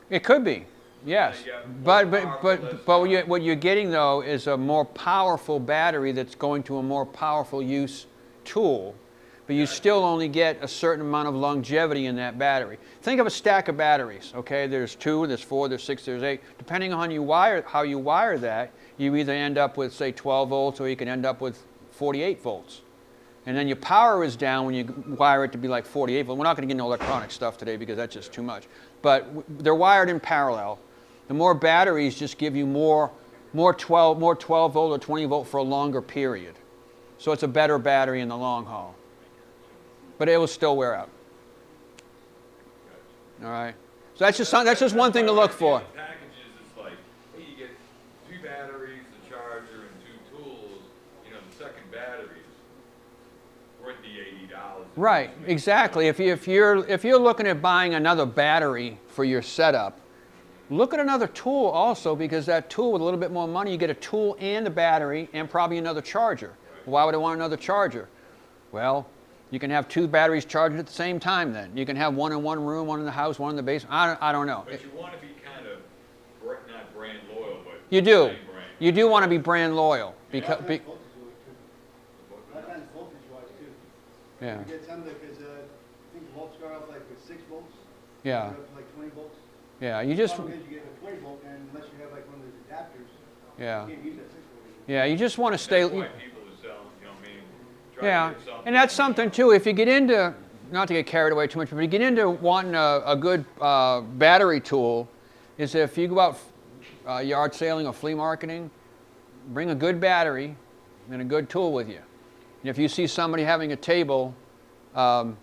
It could be, yes. Yeah, But more powerful, less power. what you're getting, though, is a more powerful battery that's going to a more powerful use tool. But you still only get a certain amount of longevity in that battery. Think of a stack of batteries, okay? There's 2, there's 4, there's 6, there's 8. Depending on how you wire that, you either end up with, say, 12 volts, or you can end up with 48 volts. And then your power is down when you wire it to be like 48 volts. We're not going to get into electronic stuff today because that's just too much. But they're wired in parallel. The more batteries just give you more 12 volt or 20 volt for a longer period. So it's a better battery in the long haul. But it will still wear out. All right. So that's just one thing to look for. Packages, it's like, hey, you get 2 batteries, the charger, and 2 tools. You know, the second battery's worth the $80. Right. Exactly. If you're looking at buying another battery for your setup, look at another tool also, because that tool with a little bit more money, you get a tool and a battery and probably another charger. Why would I want another charger? Well, you can have 2 batteries charging at the same time then. You can have one in one room, one in the house, one in the basement. I don't know. But you want to be kind of, not brand loyal, but You do. same brand. You do want to be brand loyal. Because, A lot of times voltage-wise too. yeah. You get some that, because I think the volts start off like with 6 volts. Yeah. Up to like 20 volts. Yeah. You just, Problem is you get a 20 volt, and unless you have like one of those adapters, yeah. you can't use that 6 volt. Yeah. You just want to stay. That's why people are selling, you know what I mean? Try to Yeah, get something. and that's something too. If you get into, not to get carried away too much, but if you get into wanting a good battery tool, is if you go out yard sailing or flea marketing, bring a good battery and a good tool with you. And if you see somebody having a table with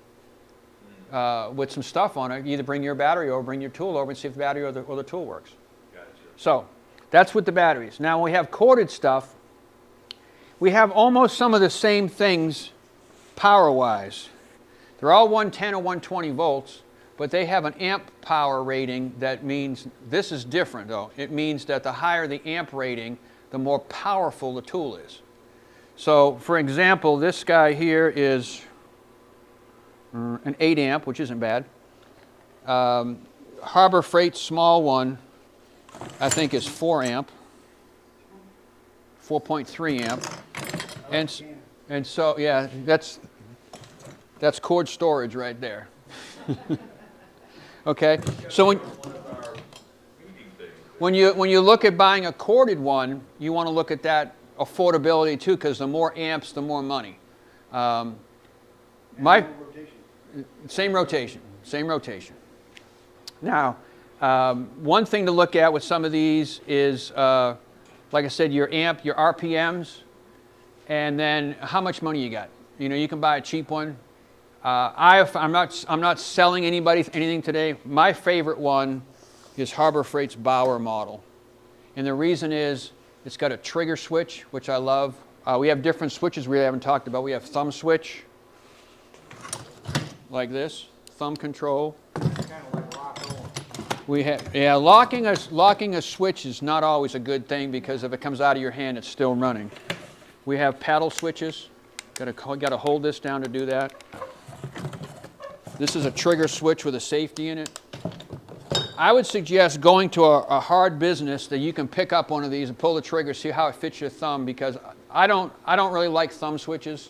some stuff on it, either bring your battery or bring your tool over and see if the battery or the tool works. Gotcha. So that's with the batteries. Now when we have corded stuff, we have almost some of the same things power-wise. They're all 110 or 120 volts, but they have an amp power rating that means, this is different though, it means that the higher the amp rating, the more powerful the tool is. So for example, this guy here is an 8 amp, which isn't bad. Harbor Freight's small one, I think, is 4 amp. 4.3 amp, and so yeah, that's cord storage right there. Okay, so when you look at buying a corded one, you want to look at that affordability too, because the more amps, the more money. Same rotation. Now, one thing to look at with some of these is, like I said, your amp, your RPMs, and then how much money you got. You know, you can buy a cheap one. I'm not selling anybody anything today. My favorite one is Harbor Freight's Bauer model, and the reason is it's got a trigger switch, which I love. We have different switches we haven't talked about. We have thumb switch, like this, thumb control. Kind of like rock on. We have, yeah, locking a switch is not always a good thing, because if it comes out of your hand, it's still running. We have paddle switches. Got to hold this down to do that. This is a trigger switch with a safety in it. I would suggest going to a hard business that you can pick up one of these and pull the trigger, see how it fits your thumb, because I don't really like thumb switches.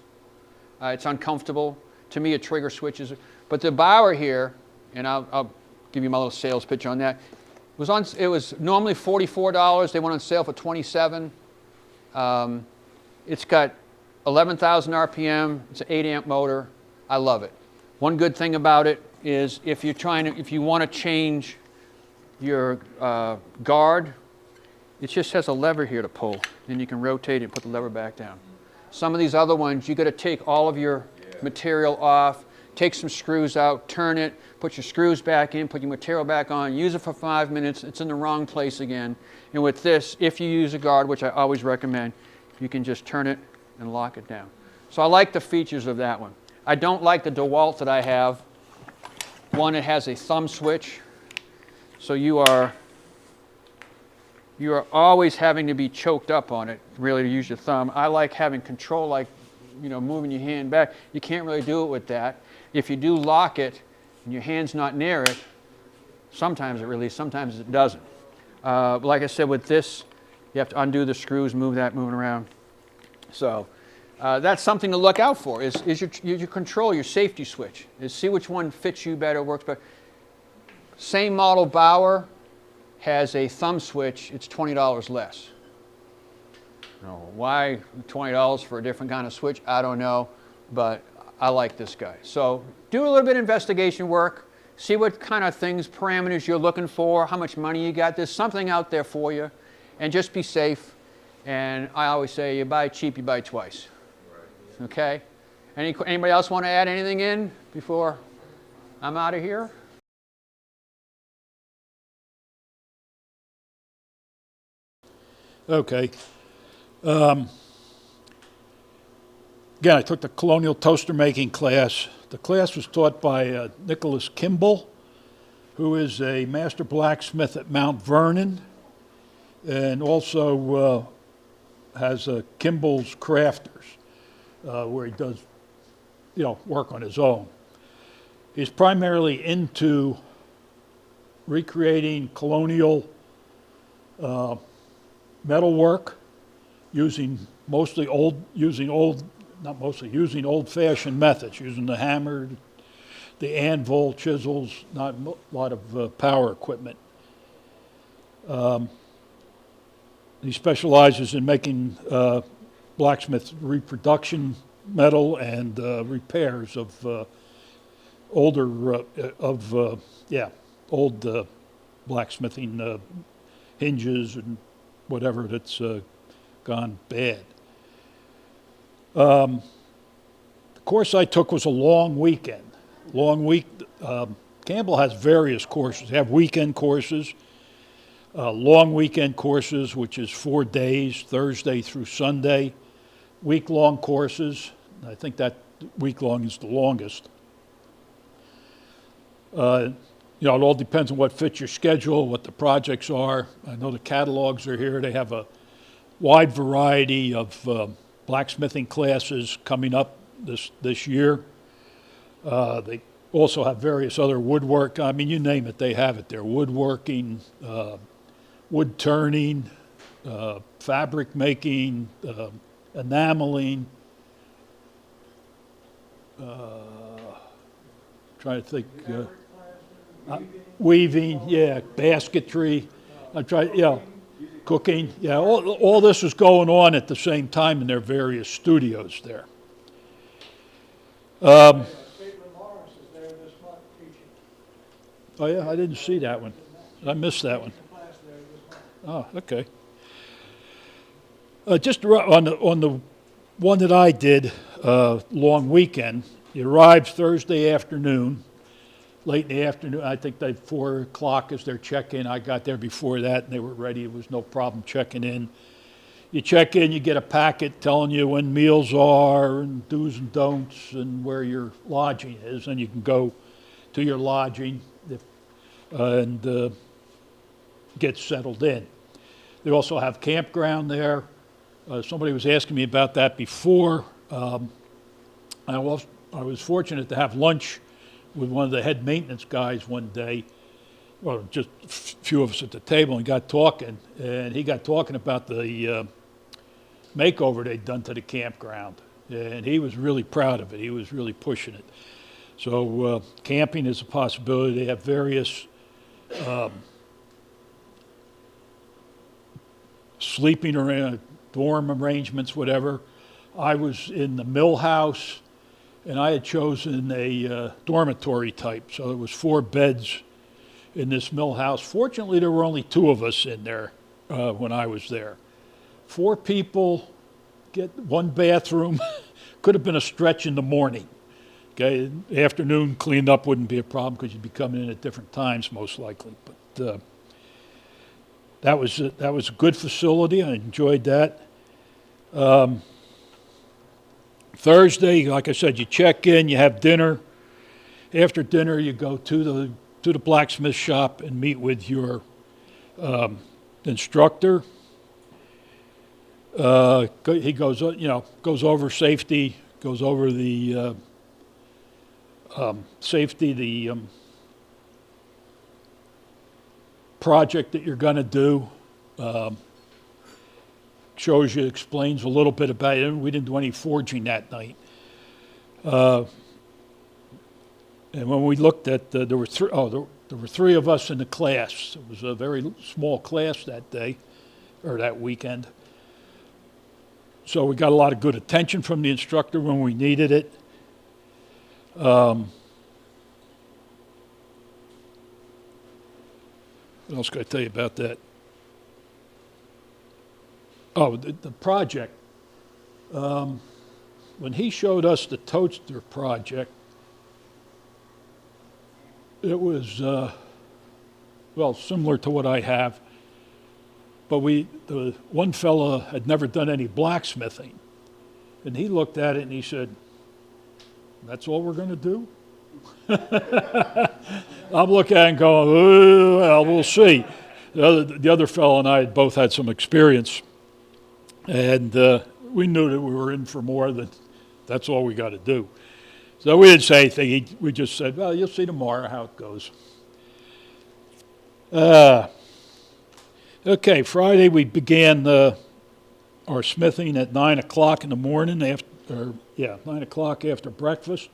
It's uncomfortable. To me, a trigger switch is. But the Bauer here, and I'll give you my little sales pitch on that. It was normally $44. They went on sale for $27. It's got 11,000 RPM, it's an 8 amp motor. I love it. One good thing about it is if you want to change your guard, it just has a lever here to pull, and you can rotate it and put the lever back down. Some of these other ones, you got to take all of your material off, take some screws out, turn it, put your screws back in, put your material back on, use it for 5 minutes, it's in the wrong place again. And with this, if you use a guard, which I always recommend, you can just turn it and lock it down. So I like the features of that one. I don't like the DeWalt that I have. One, it has a thumb switch, so you are always having to be choked up on it, really, to use your thumb. I like having control, like, you know, moving your hand back. You can't really do it with that. If you do lock it and your hand's not near it, sometimes it releases, sometimes it doesn't. But like I said, with this, you have to undo the screws, move that, moving around. So that's something to look out for, is your control, your safety switch, is see which one fits you better, works better. Same model Bauer has a thumb switch, it's $20 less. Why $20 for a different kind of switch? I don't know, but I like this guy. So do a little bit of investigation work, see what kind of things, parameters you're looking for, how much money you got. There's something out there for you, and just be safe. And I always say, you buy cheap, you buy twice. Okay? Anybody else want to add anything in before I'm out of here? Okay. Again, I took the colonial toaster making class. The class was taught by Nicholas Kimball, who is a master blacksmith at Mount Vernon, and also has Kimball's Crafters, where he does, work on his own. He's primarily into recreating colonial metalwork, using old-fashioned methods, using the hammer, the anvil, chisels, not a lot of power equipment. He specializes in making blacksmith reproduction metal and repairs of old blacksmithing hinges and whatever that's gone bad. The course I took was a long weekend. Campbell has various courses. They have weekend courses, long weekend courses, which is 4 days, Thursday through Sunday, week-long courses. I think that week-long is the longest. It all depends on what fits your schedule, what the projects are. I know the catalogs are here. They have a wide variety of blacksmithing classes coming up this year. They also have various other woodwork. I mean, you name it, they have it there. Woodworking, wood turning, fabric making, enameling. Trying to think. Weaving, yeah, basketry. Cooking, yeah. All this is going on at the same time in their various studios there. Caitlin Morris is there this month teaching. Oh yeah, I didn't see that one. I missed that one. Class there this month. Oh, okay. Just on the one that I did, long weekend, you arrived Thursday afternoon. Late in the afternoon, I think 4 o'clock is their check-in. I got there before that, and they were ready. It was no problem checking in. You check in, you get a packet telling you when meals are, and do's and don'ts, and where your lodging is, and you can go to your lodging and get settled in. They also have campground there. Somebody was asking me about that before. I was fortunate to have lunch with one of the head maintenance guys one day, well, just a few of us at the table, and got talking, and he got talking about the makeover they'd done to the campground, and he was really proud of it. He was really pushing it. So camping is a possibility. They have various sleeping or dorm arrangements, whatever. I was in the mill house, and I had chosen a dormitory type, so it was 4 beds in this mill house. Fortunately, there were only 2 of us in there when I was there. 4 people, get 1 bathroom. Could have been a stretch in the morning. Okay, afternoon cleaned up wouldn't be a problem because you'd be coming in at different times most likely. But that was a good facility. I enjoyed that. Thursday, like I said, you check in, you have dinner. After dinner, you go to the blacksmith shop and meet with your instructor. He goes over safety, goes over the safety, the project that you're going to do. Shows you, explains a little bit about it. We didn't do any forging that night. And when we looked at, there were 3 of us in the class. It was a very small class that day, or that weekend. So we got a lot of good attention from the instructor when we needed it. What else can I tell you about that? Oh, the project. When he showed us the toaster project, it was, similar to what I have. But the one fella had never done any blacksmithing. And he looked at it and he said, "That's all we're going to do?" I'm looking at it and going, "Oh, well, we'll see." The other fellow and I had both had some experience. And we knew that we were in for more than that's all we got to do. So we didn't say anything. We just said, "Well, you'll see tomorrow how it goes." Okay, Friday we began our smithing at 9 o'clock in the morning, 9 o'clock after breakfast.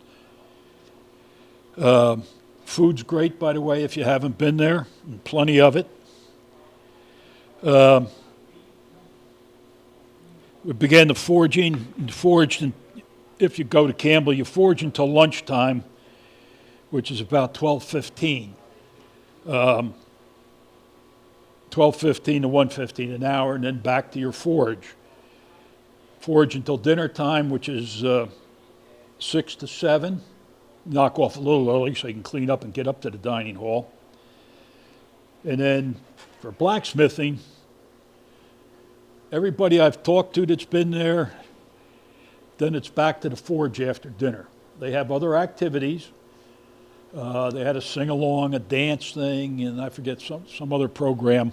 Food's great, by the way, if you haven't been there, and plenty of it. We began the forging, and forged, and if you go to Campbell, you forge until lunchtime, which is about 12:15. 12:15 to 1:15 an hour, and then back to your forge. Forge until dinner time, which is 6 to 7. Knock off a little early so you can clean up and get up to the dining hall. And then for blacksmithing, everybody I've talked to that's been there, then it's back to the forge after dinner. They have other activities. They had a sing-along, a dance thing, and I forget some other program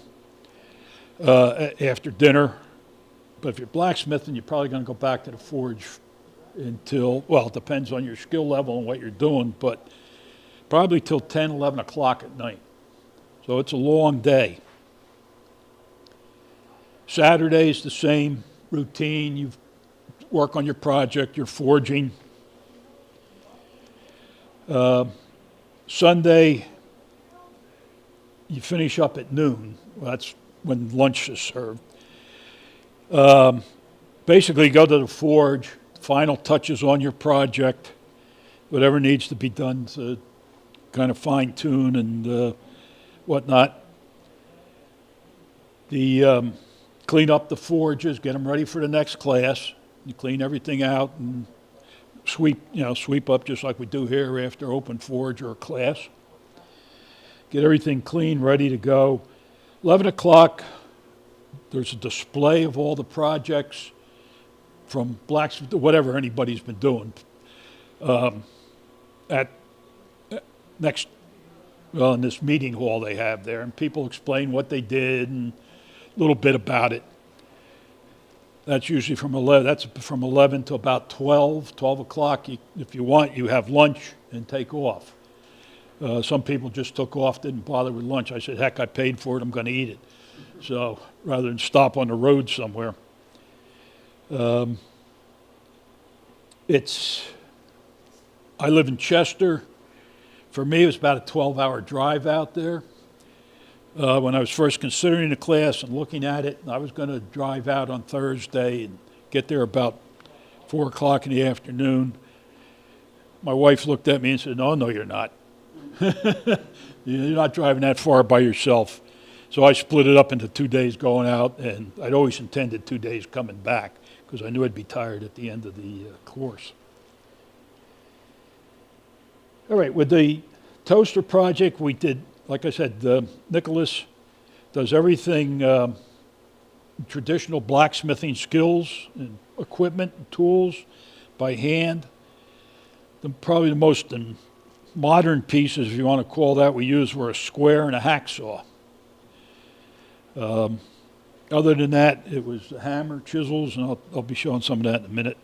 after dinner. But if you're blacksmithing, you're probably going to go back to the forge until, well, it depends on your skill level and what you're doing, but probably till 10, 11 o'clock at night. So it's a long day. Saturday's the same routine. You work on your project, you're forging. Sunday, you finish up at noon. Well, that's when lunch is served. Basically, go to the forge, final touches on your project, whatever needs to be done to kind of fine-tune and whatnot. Clean up the forges, get them ready for the next class. You clean everything out and sweep up just like we do here after open forge or a class. Get everything clean, ready to go. 11 o'clock, there's a display of all the projects from blacksmith, whatever anybody's been doing. In this meeting hall they have there, and people explain what they did and a little bit about it. That's usually from 11 to about 12 o'clock. If you want, you have lunch and take off. Some people just took off, didn't bother with lunch. I said, heck, I paid for it, I'm going to eat it. So rather than stop on the road somewhere. I live in Chester. For me, it was about a 12-hour drive out there. When I was first considering the class and looking at it, I was going to drive out on Thursday and get there about 4 o'clock in the afternoon. My wife looked at me and said, no, you're not. You're not driving that far by yourself. So I split it up into 2 days going out, and I'd always intended 2 days coming back because I knew I'd be tired at the end of the course. All right, with the toaster project, we did, like I said, Nicholas does everything, traditional blacksmithing skills and equipment and tools by hand. Probably the most modern pieces, if you want to call that, we used were a square and a hacksaw. Other than that, it was a hammer, chisels, and I'll be showing some of that in a minute.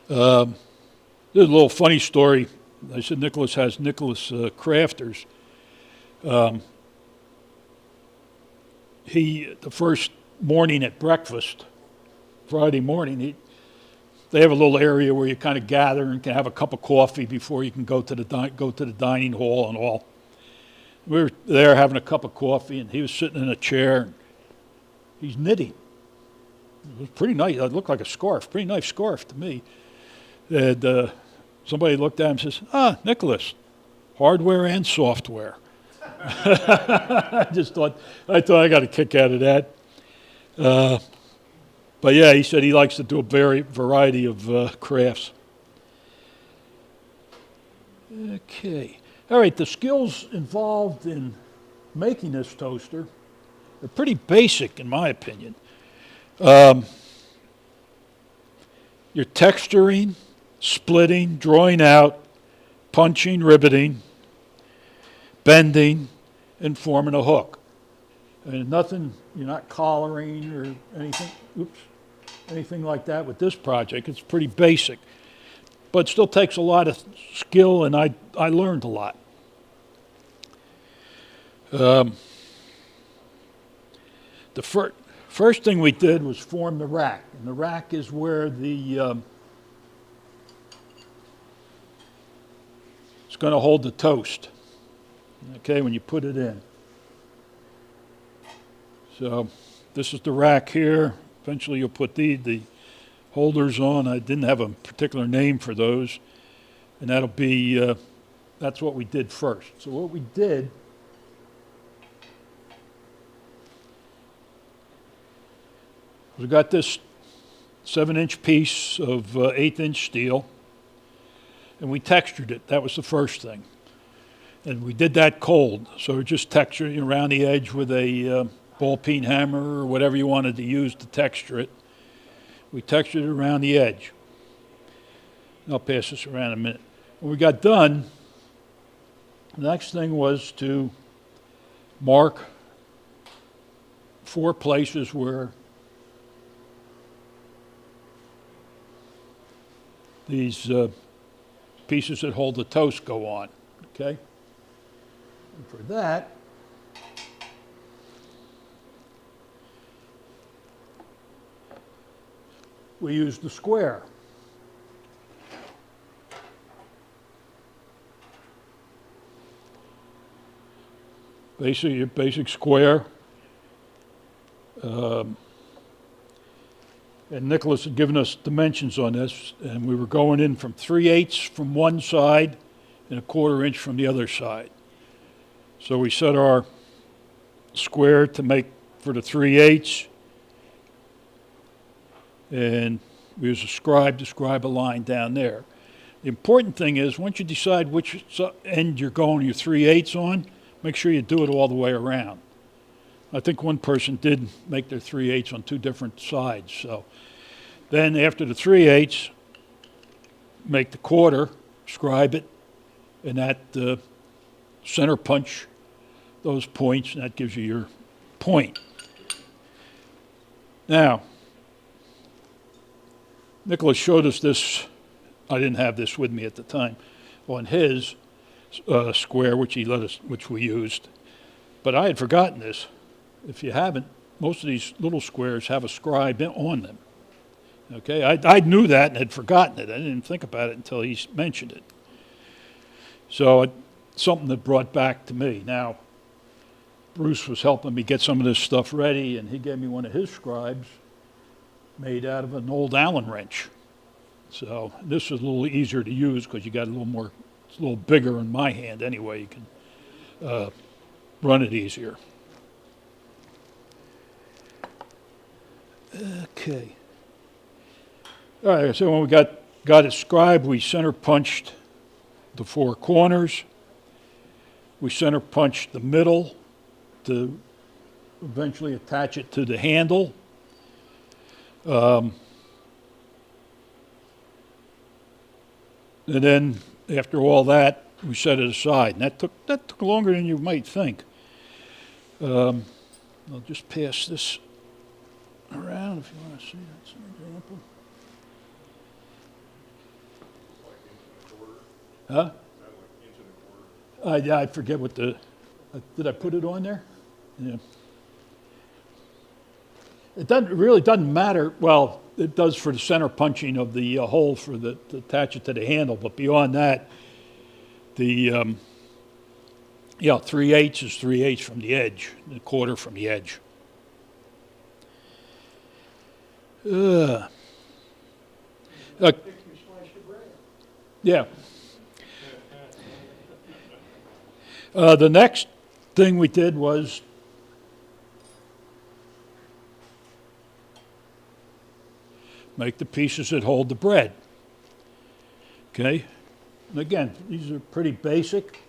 There's a little funny story. I said Nicholas has Nicholas Crafters. The first morning at breakfast, Friday morning, they have a little area where you kind of gather and can have a cup of coffee before you can go to the dining hall and all. We were there having a cup of coffee, and he was sitting in a chair, and he's knitting. It was pretty nice. It looked like a scarf, pretty nice scarf to me. And somebody looked at him and says, Nicholas, hardware and software. I thought I got a kick out of that. But yeah, he said he likes to do a variety of crafts. Okay. All right, the skills involved in making this toaster are pretty basic, in my opinion. You're texturing, splitting, drawing out, punching, riveting, bending, and forming a hook. And nothing, you're not collaring or anything like that with this project. It's pretty basic. But it still takes a lot of skill, and I learned a lot. The first thing we did was form the rack. And the rack is where it's going to hold the toast, okay, when you put it in. So this is the rack here. Eventually you'll put the holders on. I didn't have a particular name for those. And that'll be, that's what we did first. So what we did, we got this 7-inch piece of 1/8-inch steel, and we textured it. That was the first thing. And we did that cold. So we just textured it around the edge with a ball-peen hammer or whatever you wanted to use to texture it. We textured it around the edge. I'll pass this around in a minute. When we got done, the next thing was to mark 4 places where these pieces that hold the toast go on, okay? And for that, we use the square. Basically, your basic square. And Nicholas had given us dimensions on this, and we were going in from 3/8 from one side and 1/4 inch from the other side. So we set our square to make for the 3/8, and we use a scribe to scribe a line down there. The important thing is, once you decide which end you're going your 3/8 on, make sure you do it all the way around. I think one person did make their 3/8 on 2 different sides. So then after the 3/8, make the 1/4, scribe it, and that center punch those points, and that gives you your point. Now, Nicholas showed us this. I didn't have this with me at the time on his square, which we used, but I had forgotten this. If you haven't, most of these little squares have a scribe on them. Okay, I knew that and had forgotten it. I didn't think about it until he mentioned it. So something that brought back to me. Now, Bruce was helping me get some of this stuff ready, and he gave me one of his scribes. made out of an old Allen wrench. So this is a little easier to use because you got a little more, it's a little bigger in my hand anyway. You can run it easier. Okay. All right, so when we got it scribed, we center punched the four corners. We center punched the middle to eventually attach it to the handle. And then after all that, we set it aside. And that took longer than you might think. I'll just pass this around if you want to see. That's an example. Huh? I forget what did I put it on there? Yeah. It really doesn't matter. Well, it does for the center punching of the hole to attach it to the handle. But beyond that, the 3/8 is 3/8 from the edge, a quarter from the edge. Yeah. The next thing we did was make the pieces that hold the bread. Okay? And again, these are pretty basic.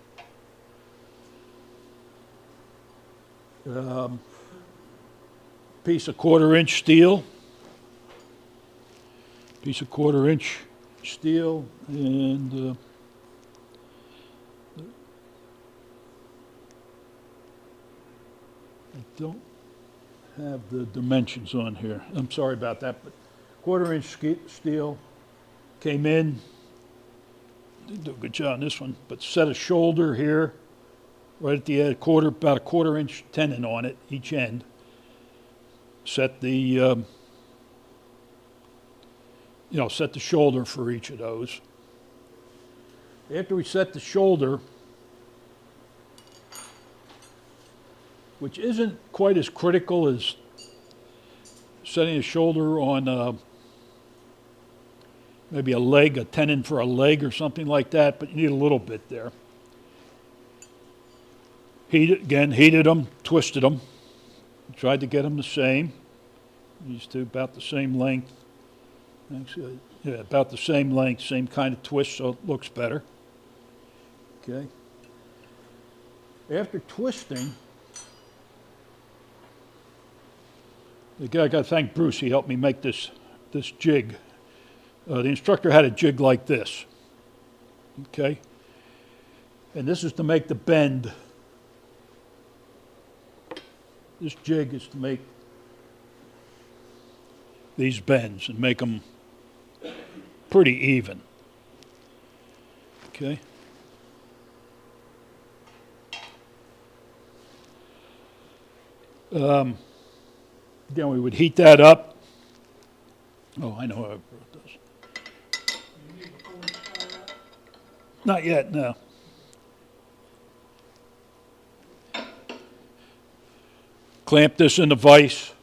Piece of 1/4-inch steel. Piece of 1/4-inch steel, and I don't have the dimensions on here. I'm sorry about that, but 1/4-inch steel came in. Didn't do a good job on this one, but set a shoulder here, right at the end, about a 1/4-inch tenon on it, each end. Set the set the shoulder for each of those. After we set the shoulder, which isn't quite as critical as setting a shoulder on maybe a leg, a tenon for a leg or something like that, but you need a little bit there. Heated them, twisted them, tried to get them the same. These two about the same length. Actually, yeah, about the same length, same kind of twist, so it looks better. Okay. After twisting, I got to thank Bruce. He helped me make this jig. The instructor had a jig like this. Okay. And this is to make the bend. This jig is to make these bends and make them pretty even. Okay. Again, we would heat that up. Oh, I know how I brought those. Not yet, no. Clamp this in the vise.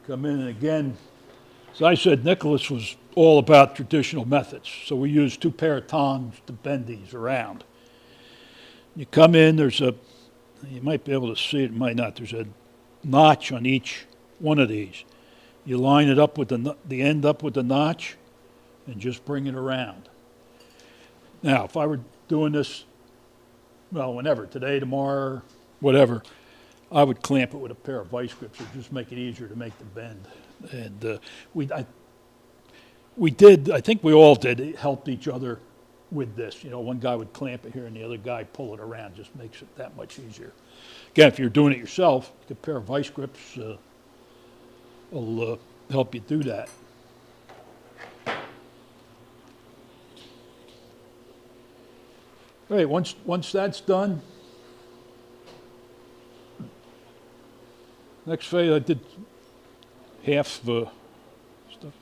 Come in, and again, as I said, Nicholas was all about traditional methods. So we used 2 pair of tongs to bend these around. You come in, you might be able to see it, might not. There's a notch on each one of these. You line it up with the end up with the notch and just bring it around. Now, if I were doing this, well, whenever, today, tomorrow, whatever, I would clamp it with a pair of vice grips or just make it easier to make the bend. And I think we all did, helped each other with this. One guy would clamp it here and the other guy pull it around, just makes it that much easier. Again, if you're doing it yourself, a pair of vice grips will help you do that. All right, once that's done, next phase I did half the stuff.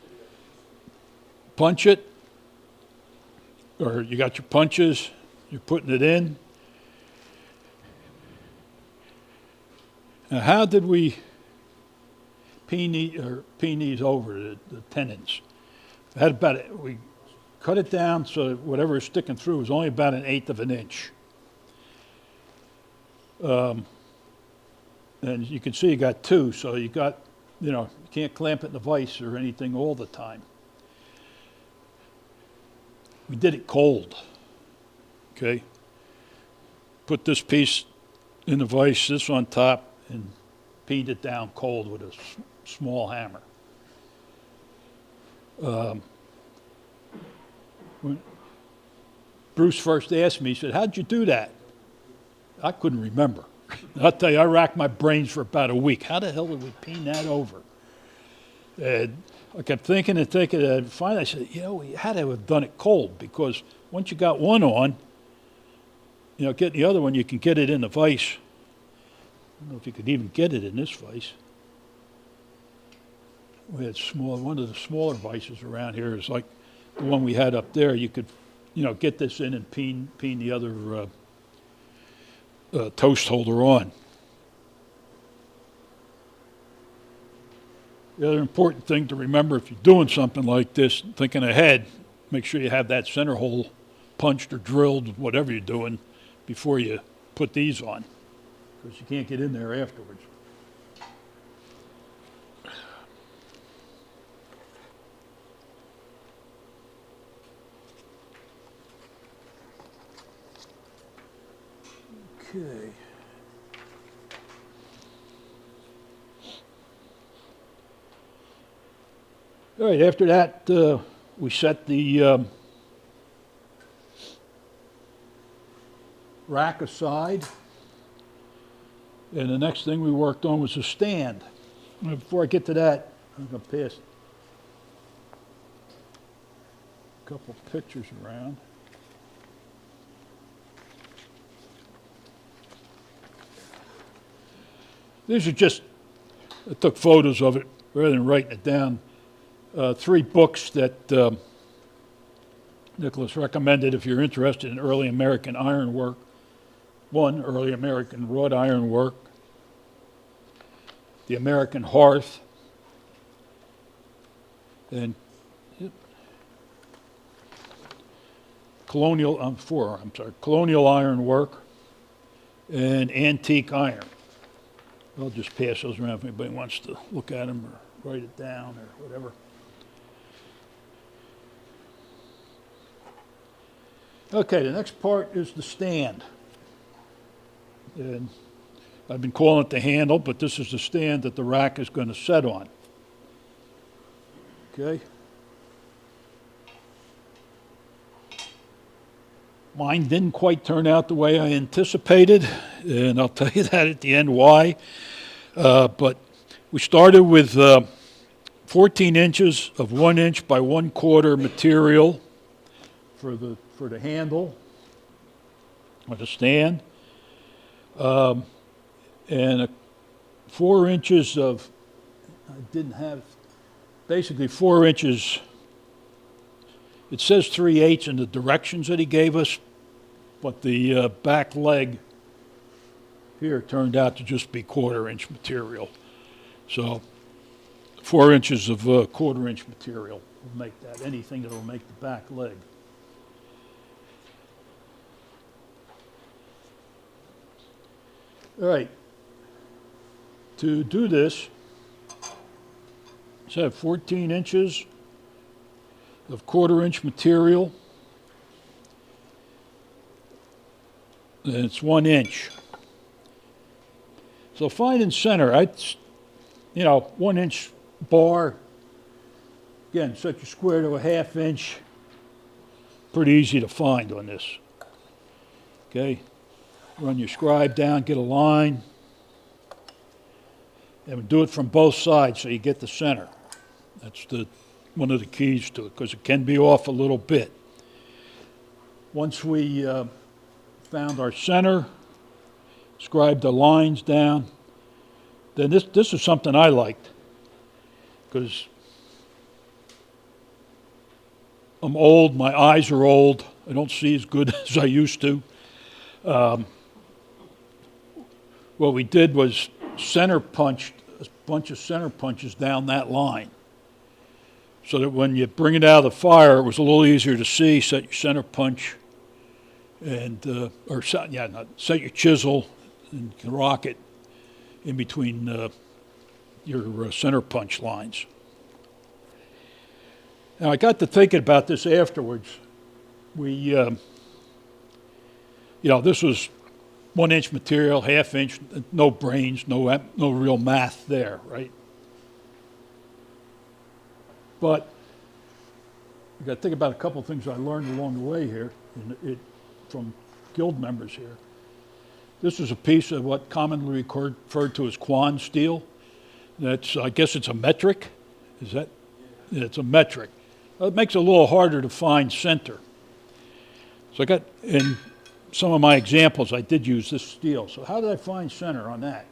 Punch it, or you got your punches, you're putting it in. Now, how did we peen these over, the tendons? We cut it down so whatever is sticking through is only about 1/8 of an inch. And you can see you got two, so you got, you can't clamp it in a vise or anything all the time. We did it cold, okay? Put this piece in the vise, this on top, and peened it down cold with a small hammer. When Bruce first asked me, he said, "How'd you do that?" I couldn't remember. I'll tell you, I racked my brains for about a week. How the hell did we peen that over? And I kept thinking and thinking, and finally I said, we had to have done it cold, because once you got one on, getting the other one, you can get it in the vise. I don't know if you could even get it in this vise. We had one of the smaller vices around here is like the one we had up there. You could, get this in and peen the other toast holder on. The other important thing to remember if you're doing something like this, thinking ahead, make sure you have that center hole punched or drilled, whatever you're doing, before you put these on, because you can't get in there afterwards. Okay. All right, after that, we set the rack aside, and the next thing we worked on was a stand. Before I get to that, I'm going to pass a couple pictures around. These are just, I took photos of it rather than writing it down. 3 books that Nicholas recommended if you're interested in early American ironwork. One, Early American Wrought Ironwork, The American Hearth, and Colonial Ironwork, and Antique Iron. I'll just pass those around if anybody wants to look at them or write it down or whatever. Okay, the next part is the stand. And I've been calling it the handle, but this is the stand that the rack is going to set on. Okay. Mine didn't quite turn out the way I anticipated, and I'll tell you that at the end why. But we started with 14 inches of 1 inch by 1/4 material for the handle or the stand, and 4 inches of, basically 4 inches. It says 3/8 in the directions that he gave us, but the back leg here turned out to just be 1/4 inch material. So 4 inches of 1/4 inch material will make that, anything that will make the back leg. All right, to do this, let's have 14 inches of 1/4 inch material, and it's 1 inch. So find in center, 1 inch bar, again, set your square to a 1/2 inch, pretty easy to find on this, okay? Run your scribe down, get a line, and do it from both sides so you get the center. That's one of the keys to it, because it can be off a little bit. Once we found our center, scribed the lines down, then this is something I liked, because I'm old, my eyes are old, I don't see as good as I used to. What we did was center punched a bunch of center punches down that line, so that when you bring it out of the fire, it was a little easier to see. Set your center punch, and set your chisel and rock it in between your center punch lines. Now I got to thinking about this afterwards. We, this was 1-inch material, half-inch, no brains, no real math there, right? But I got to think about a couple of things I learned along the way here, from guild members here. This is a piece of what commonly referred to as quan steel. I guess it's a metric. Is that? Yeah, it's a metric. It makes it a little harder to find center. So I got, in some of my examples, I did use this steel. So how did I find center on that?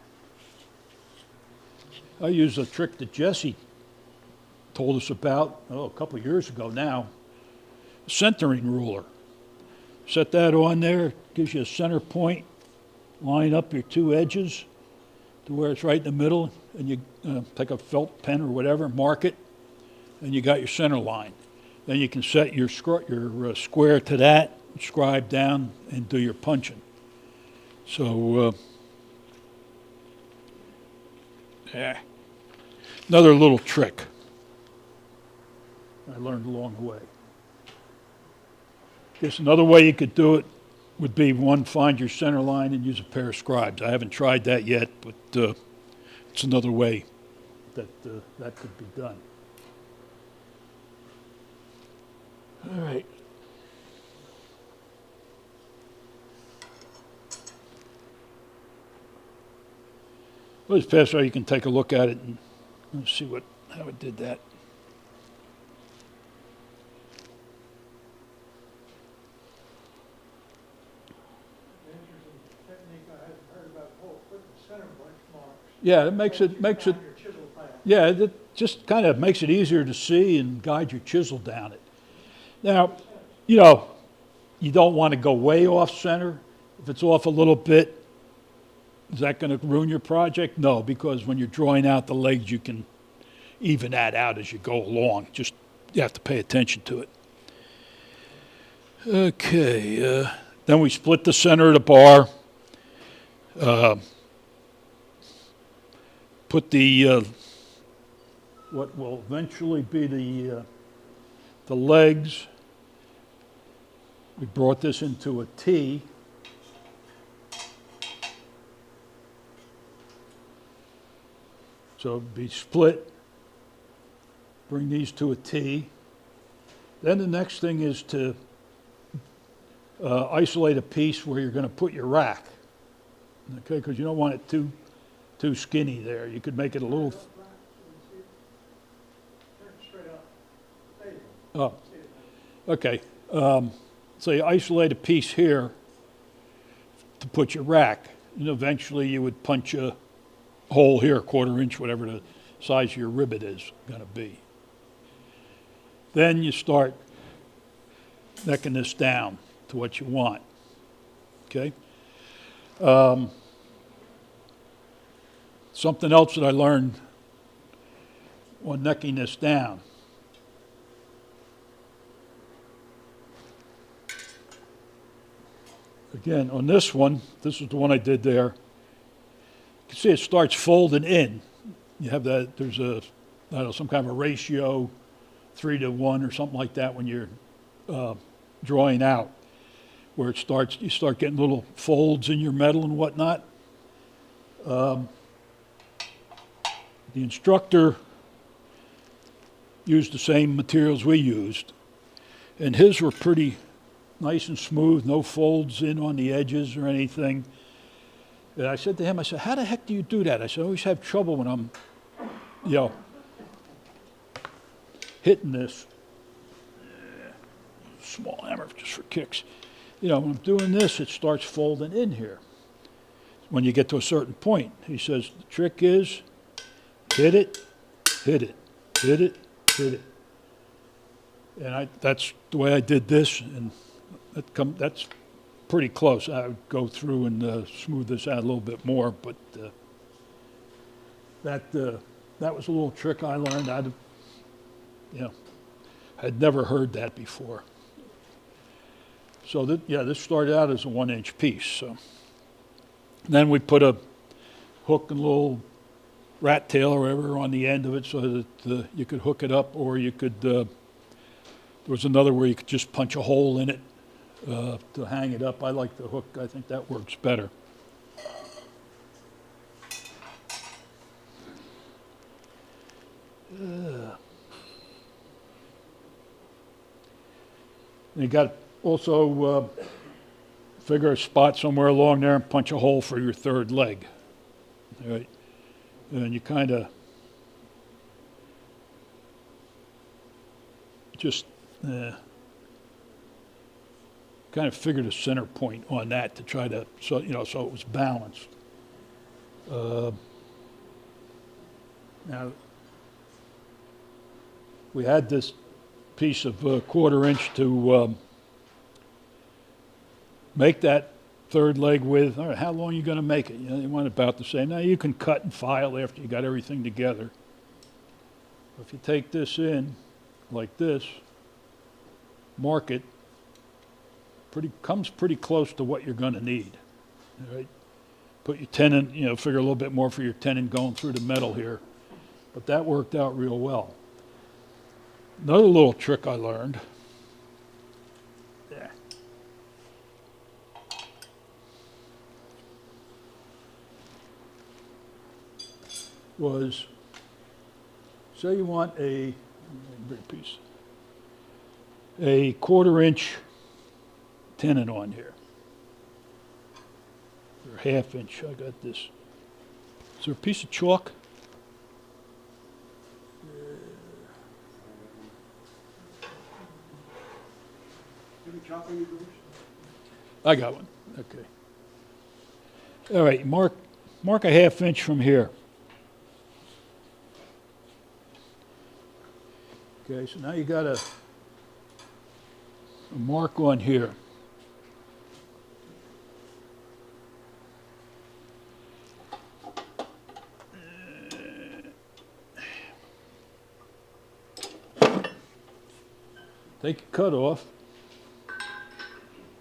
I used a trick that Jesse told us about, a couple of years ago now, a centering ruler. Set that on there, gives you a center point, line up your two edges to where it's right in the middle, and you take a felt pen or whatever, mark it, and you got your center line. Then you can set your square to that, scribe down, and do your punching. So, another little trick I learned along the way. Guess another way you could do it would be, one, find your center line and use a pair of scribes. I haven't tried that yet, but it's another way that that could be done. All right. Well, this past you can take a look at it and see how it did that. Yeah, it makes it. Yeah, it just kind of makes it easier to see and guide your chisel down it. Now, you don't want to go way off center. If it's off a little bit, is that going to ruin your project? No, because when you're drawing out the legs, you can even that out as you go along. Just you have to pay attention to it. Okay, then we split the center of the bar. Put the what will eventually be the legs. We brought this into a T. So it'd be split. Bring these to a T. Then the next thing is to isolate a piece where you're going to put your rack. Okay, because you don't want it too skinny there. You could make it a little. Oh, okay. So you isolate a piece here to put your rack, and eventually you would punch a hole here, 1/4 inch, whatever the size of your rivet is going to be. Then you start necking this down to what you want. Okay. Something else that I learned on necking this down. Again, on this one, this is the one I did there. You can see it starts folding in. You have that, there's some kind of a ratio, 3-to-1 or something like that when you're drawing out, where you start getting little folds in your metal and whatnot. The instructor used the same materials we used, and his were pretty nice and smooth, no folds in on the edges or anything. And I said to him, how the heck do you do that? I said, I always have trouble when I'm, hitting this. Small hammer just for kicks. When I'm doing this, it starts folding in here. When you get to a certain point, he says, the trick is hit it, hit it, hit it, hit it. And that's the way I did this, and that's pretty close. I would go through and smooth this out a little bit more, but that was a little trick I learned. I'd never heard that before. So this started out as a 1-inch piece. So then we put a hook and little rat tail or whatever on the end of it so that you could hook it up, or you could, there was another where you could just punch a hole in it to hang it up. I like the hook. I think that works better. You got also figure a spot somewhere along there and punch a hole for your third leg. All right. And you kind of just kind of figured a center point on that to try to, so it was balanced. Now, we had this piece of 1/4 inch to make that third leg with. All right, how long are you going to make it? You want about the same. Now you can cut and file after you got everything together. If you take this in like this, mark it, comes pretty close to what you're going to need. All right? Put your tenon, figure a little bit more for your tenon going through the metal here. But that worked out real well. Another little trick I learned. Yeah. Was, say you want a big piece, a 1/4 inch tenon on here, or 1/2 inch. I got this. Is there a piece of chalk? I got one. Okay. All right. Mark a 1/2 inch from here. Okay, so now you got a mark on here. Take your cut off,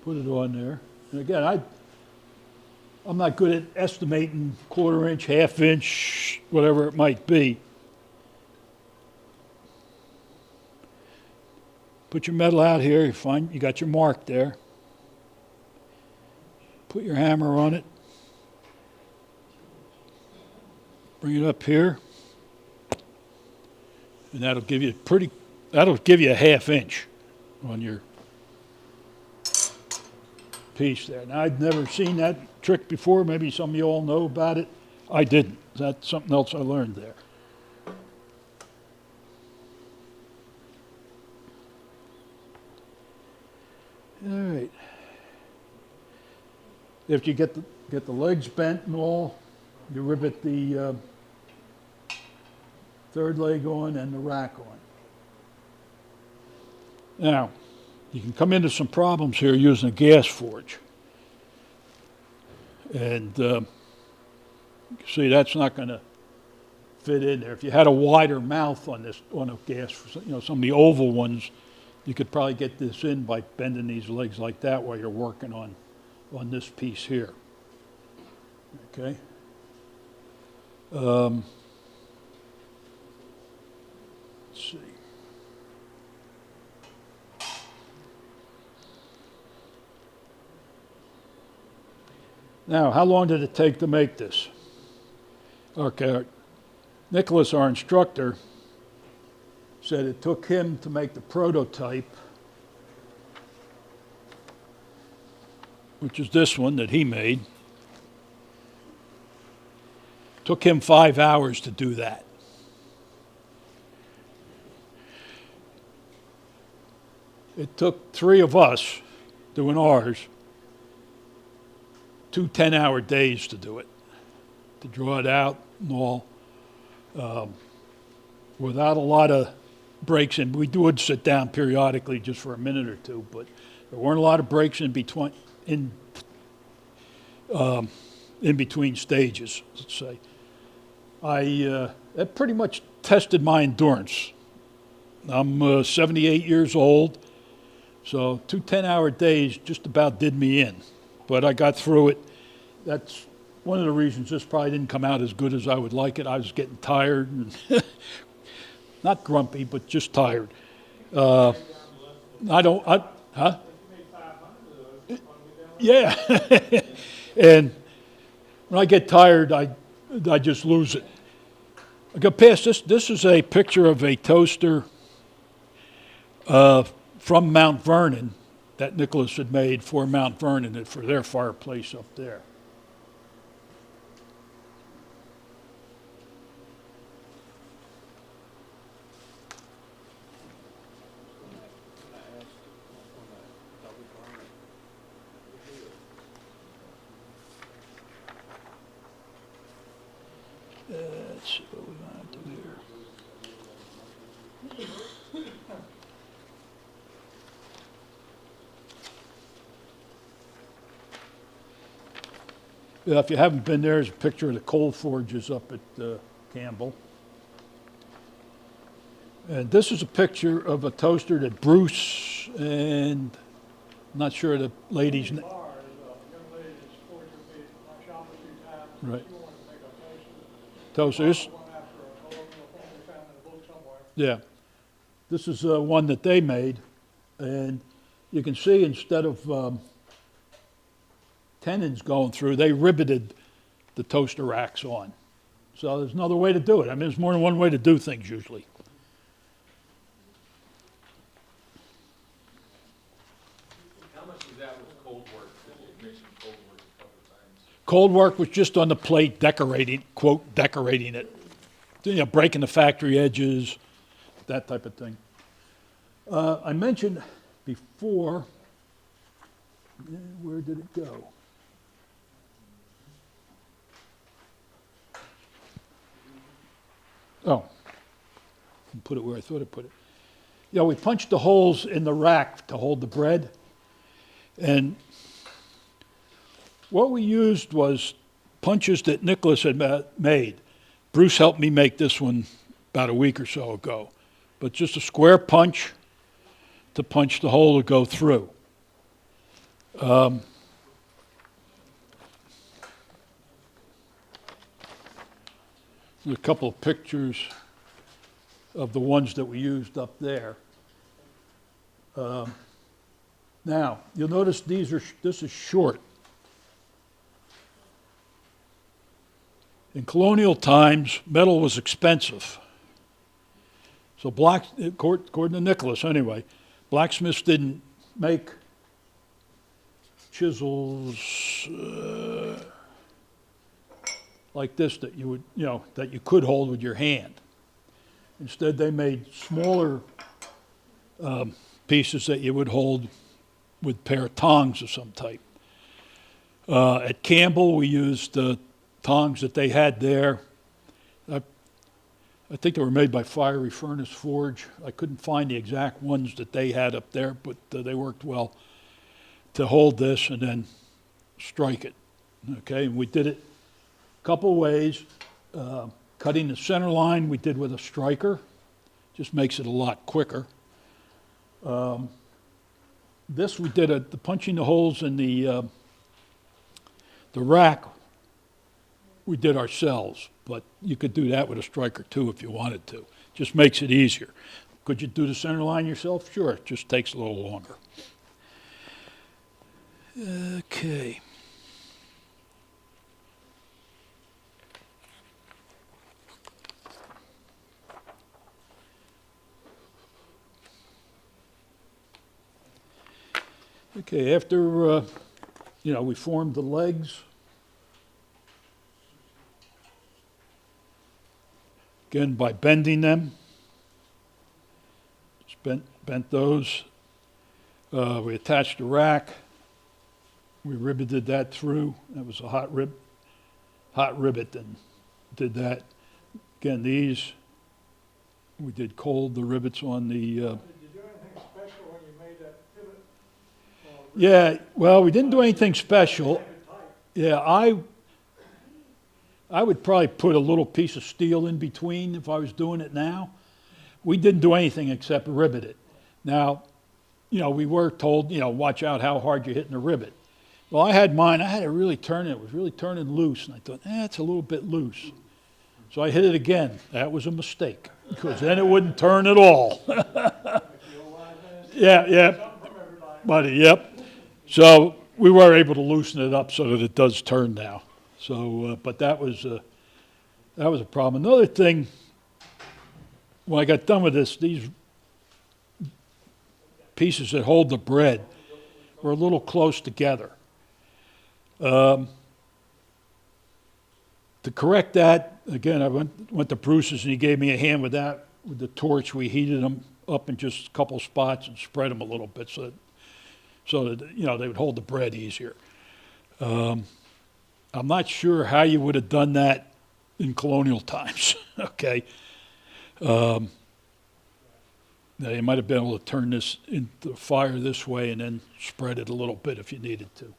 put it on there. And again, I'm not good at estimating 1/4 inch, 1/2 inch, whatever it might be. Put your metal out here, you got your mark there. Put your hammer on it. Bring it up here. And that'll give you a 1/2 inch on your piece there. Now, I'd never seen that trick before. Maybe some of you all know about it. I didn't. That's something else I learned there. All right. If you get the legs bent and all, you rivet the third leg on and the rack on. Now, you can come into some problems here using a gas forge. And see, that's not going to fit in there. If you had a wider mouth on a gas, some of the oval ones, you could probably get this in by bending these legs like that while you're working on this piece here. Okay. Let's see. Now, how long did it take to make this? Okay, Nicholas, our instructor, said it took him to make the prototype, which is this one that he made. Took him 5 hours to do that. It took 3 of us doing ours 2 10-hour days to do it, to draw it out and all, without a lot of breaks in. We would sit down periodically just for a minute or two, but there weren't a lot of breaks in between stages, let's say. That pretty much tested my endurance. I'm 78 years old, so 2 10-hour days just about did me in. But I got through it. That's one of the reasons this probably didn't come out as good as I would like it. I was getting tired, and not grumpy, but just tired. Huh? Yeah. And when I get tired, I just lose it. I got past this. This is a picture of a toaster from Mount Vernon that Nicholas had made for Mount Vernon and for their fireplace up there. Let's see what we want to do here. Yeah, if you haven't been there, there's a picture of the coal forges up at Campbell. And this is a picture of a toaster that Bruce and I'm not sure the lady's name. Bar, there's a young lady that's forged with me at my shop a few times. Right. She wanted to make a toaster. Toaster. This, One after a colonial thing we found in a book somewhere. yeah. This is one that they made. And you can see instead of tenons going through, they riveted the toaster racks on. So there's another way to do it. I mean, there's more than one way to do things usually. How much of that was cold work? You mentioned cold work a couple of times. Cold work was just on the plate, decorating, quote, decorating it. You know, breaking the factory edges, that type of thing. I mentioned before, where did it go? Oh, put it where I thought I put it. Yeah, we punched the holes in the rack to hold the bread. And what we used was punches that Nicholas had made. Bruce helped me make this one about a week or so ago. But just a square punch to punch the hole to go through. There's a couple of pictures of the ones that we used up there. Now, you'll notice this is short. In colonial times, metal was expensive. So according to Nicholas anyway, blacksmiths didn't make chisels like this that you would, that you could hold with your hand. Instead, they made smaller pieces that you would hold with a pair of tongs of some type. At Campbell, we used the tongs that they had there. I think they were made by Fiery Furnace Forge. I couldn't find the exact ones that they had up there, but they worked well to hold this and then strike it. Okay, and we did it a couple ways. Cutting the center line we did with a striker. Just makes it a lot quicker. This we did the punching the holes in the rack we did ourselves, but you could do that with a striker too if you wanted to. Just makes it easier. Could you do the center line yourself? Sure, it just takes a little longer. Okay. Okay, after, we formed the legs. Again, by bending them. Just bent those. We attached the rack. We riveted that through. That was a hot rivet, and did that. Again, these, we did cold the rivets on the... Did you do anything special when you made that pivot? Yeah, well, we didn't do anything special. Yeah, I I would probably put a little piece of steel in between if I was doing it now. We didn't do anything except rivet it. Now, you know, we were told, you know, watch out how hard you're hitting the rivet. Well, I had mine, I had it really turning, it was really turning loose, and I thought, it's a little bit loose. So I hit it again. That was a mistake, because then it wouldn't turn at all. Yeah, buddy, yep. So we were able to loosen it up so that it does turn now. So, but that was a problem. Another thing, when I got done with this, these pieces that hold the bread were a little close together. To correct that, again, I went to Bruce's and he gave me a hand with that. With the torch, we heated them up in just a couple spots and spread them a little bit so that you know, they would hold the bread easier. I'm not sure how you would have done that in colonial times, okay? Now you might have been able to turn this into the fire this way and then spread it a little bit if you needed to.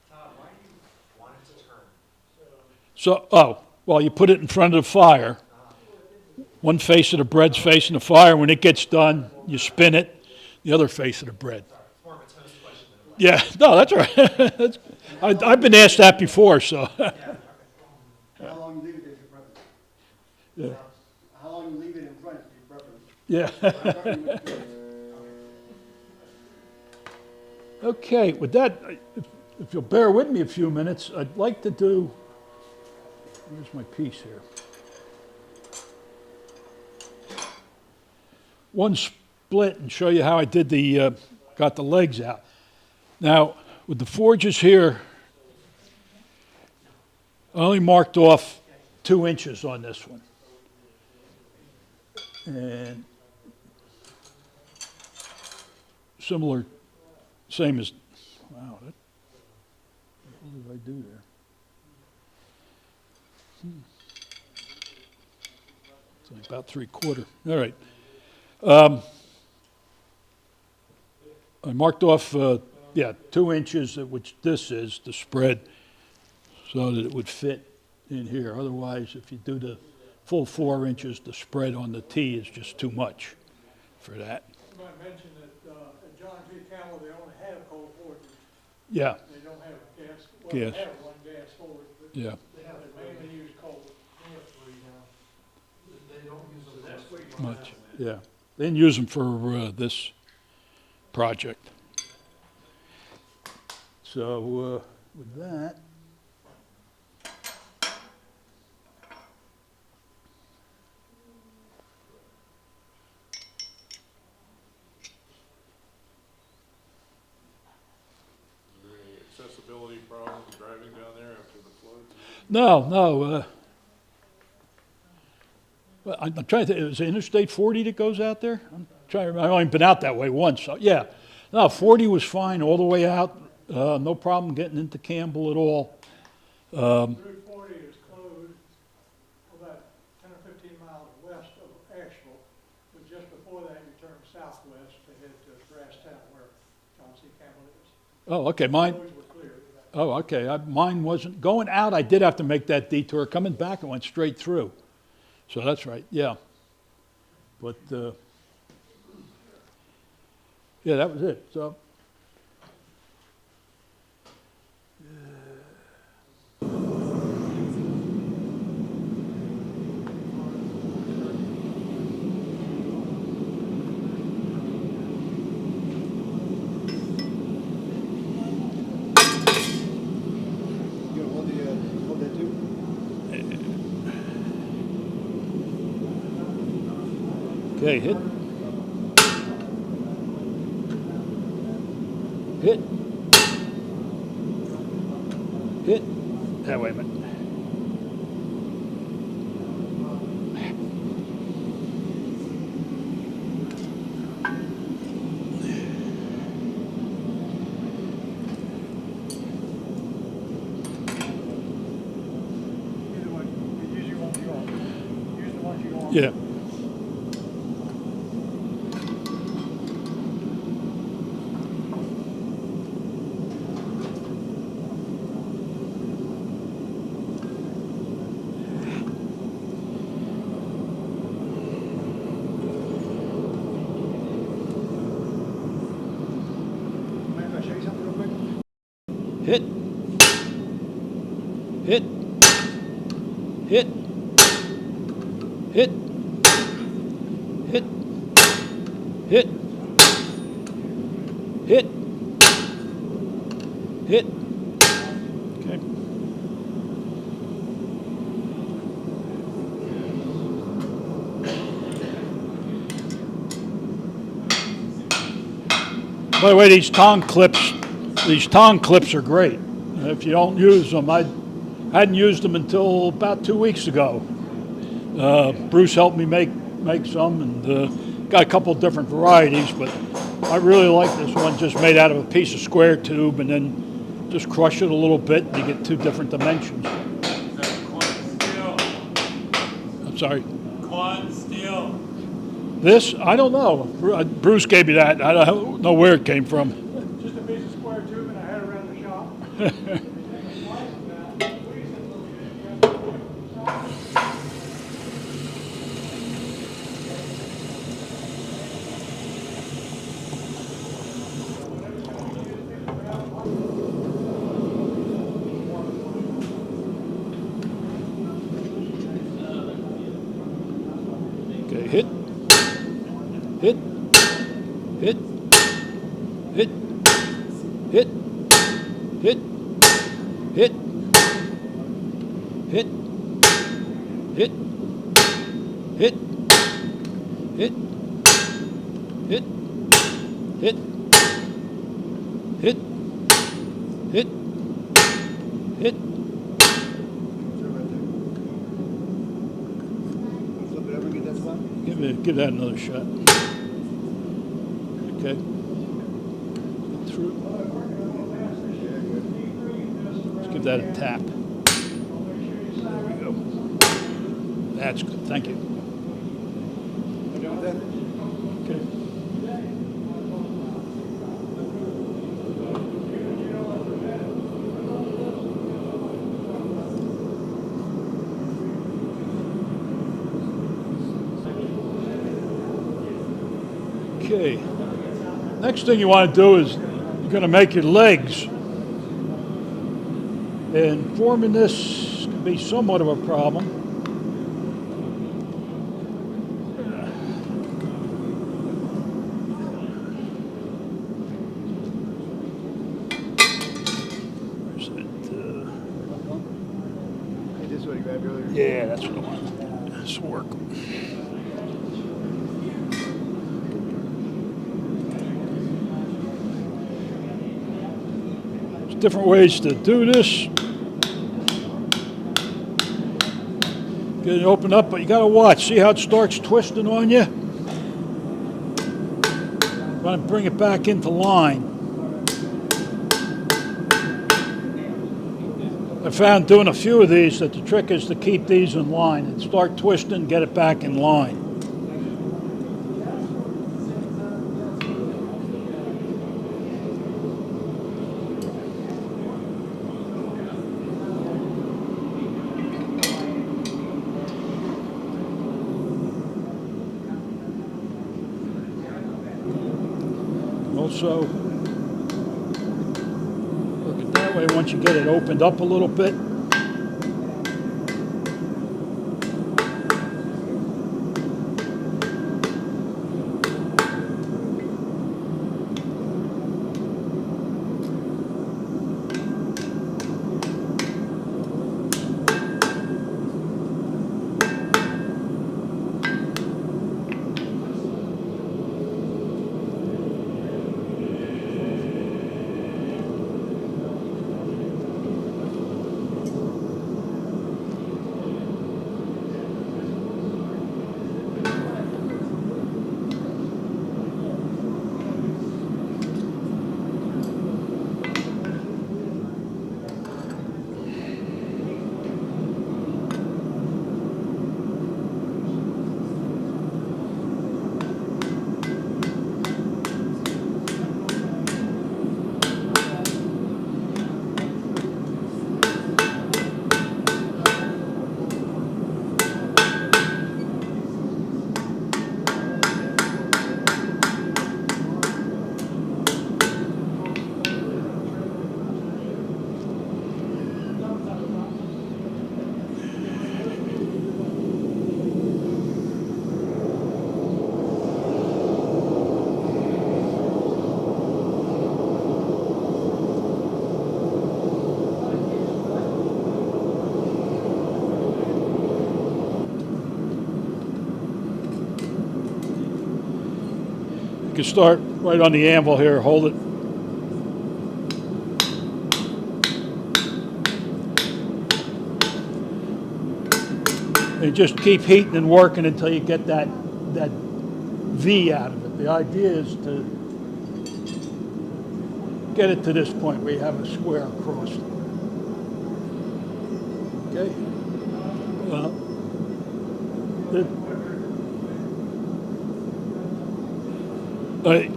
Todd, why do you want it to turn? So, well, you put it in front of the fire. One face of the bread's facing the fire. When it gets done, you spin it, the other face of the bread. It's more of a toast question than a Yeah, no, that's all right. I've been asked that before, so. How long you leave it is your preference. Yeah. How long you leave it in front is your preference. Yeah. Okay, with that, if you'll bear with me a few minutes, I'd like to do, where's my piece here? One split and show you how I did got the legs out. Now, with the forges here, I only marked off 2 inches on this one. And similar, same as, wow, what did I do there? It's like about 3/4. All right. I marked off, 2 inches, which this is, the spread, so that it would fit in here. Otherwise, if you do the full 4 inches, the spread on the T is just too much for that. Somebody mentioned that at John G. Campbell, they only have coal forges. Yeah, They don't have gas, well, Gas. they have one gas forge, but yeah. they mainly use coal. They don't use them. That's what you want. Much, yeah. They didn't use them for this project. So with that, Any accessibility problems driving down there after the floods? no. Well, I'm trying to think, is it Interstate 40 that goes out there? I'm trying to remember. I've only been out that way once, so yeah. No, 40 was fine all the way out. No problem getting into Campbell at all. Route 40 is closed about 10 or 15 miles west of Asheville, but just before that, you turn southwest to head to Brasstown, where John C. Campbell is. Oh, okay, mine. Roads were clear. Oh, okay. Mine wasn't going out. I did have to make that detour. Coming back, it went straight through. So that's right. Yeah. But yeah, that was it. So. You gonna hold that too? Okay, hit. Hit. Hit. Ah, wait a minute. Either way, you use the ones you want. Use the ones you want. Yeah. hit, hit, hit, hit, hit, hit, hit, hit. Okay. By the way, these tongue clips are great. If you don't use them, I hadn't used them until about 2 weeks ago. Bruce helped me make some, and got a couple of different varieties, but I really like this one, just made out of a piece of square tube, and then just crush it a little bit, and you get 2 different dimensions. I'm sorry? Quad steel. This? I don't know. Bruce gave me that. I don't know where it came from. Just a piece of square tube and I had it around the shop. Okay, hit, hit, hit, hit, hit, hit, hit, hit, hit, hit, hit, hit, hit, hit, hit, hit. Give that another shot. Okay. Get through. Let's give that a tap. There we go. That's good. Thank you. Okay. Okay. Next thing you want to do is you're going to make your legs. And forming this can be somewhat of a problem. Where's that? This is what you grabbed earlier? Yeah, that's what I want. This will work. Different ways to do this. Get it opened up, but you got to watch. See how it starts twisting on you? Want to bring it back into line. I found doing a few of these that the trick is to keep these in line and start twisting, get it back in line. Also, look at that way once you get it opened up a little bit. can start right on the anvil here, hold it. And just keep heating and working until you get that V out of it. The idea is to get it to this point where you have a square across. Okay?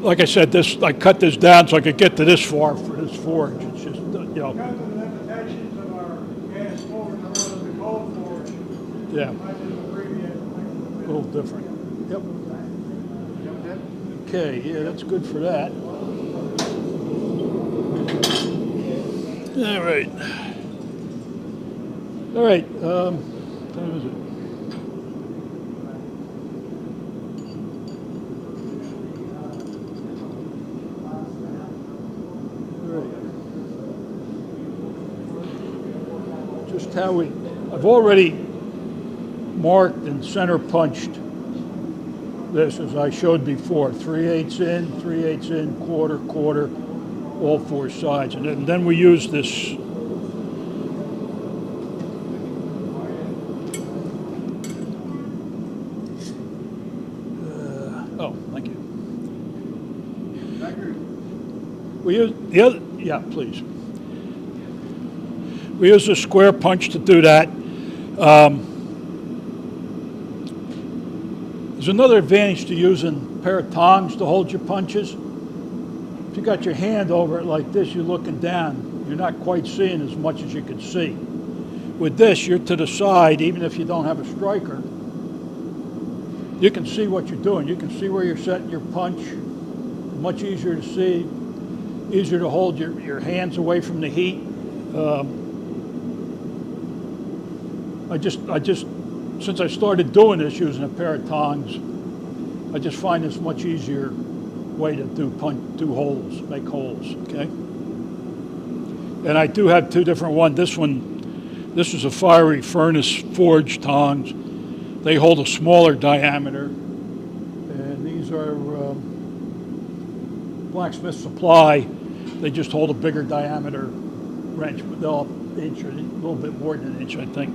Like I said, I cut this down so I could get to this far for this forge. It's just, Because of the limitations of our gas forge, or the coal forge, yeah, I just abbreviate it. a little different. Yep. Okay, yeah, that's good for that. All right. All right. What time is it? Just how I've already marked and center punched this as I showed before, 3/8 in, 3/8 in, quarter, quarter, all four sides. And then we use this oh, thank you. We use the other, yeah, please. We use a square punch to do that. There's another advantage to using a pair of tongs to hold your punches. If you got your hand over it like this, you're looking down. You're not quite seeing as much as you can see. With this, you're to the side, even if you don't have a striker. You can see what you're doing. You can see where you're setting your punch. Much easier to see. Easier to hold your hands away from the heat. I just, since I started doing this using a pair of tongs, I just find this much easier way to do holes, make holes, okay? And I do have two different ones. This is a fiery furnace forged tongs. They hold a smaller diameter. And these are Blacksmith Supply. They just hold a bigger diameter wrench, but they'll inch or a little bit more than an inch, I think.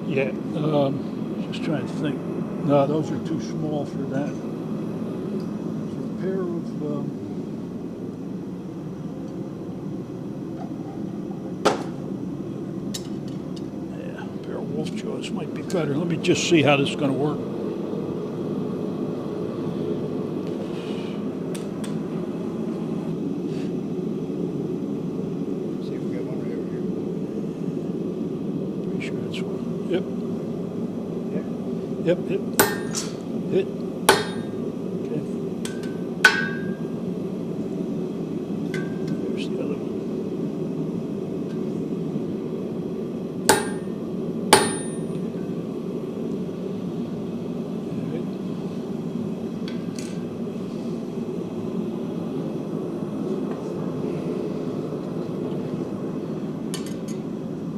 Yeah, just trying to think. No, those are too small for that. There's a pair of, yeah, a pair of wolf jaws might be better. Let me just see how this is going to work. See if we got one right over here. Pretty sure that's one. Yep. Yeah. Yep, hit. Hit. Okay. There's the other one. All right.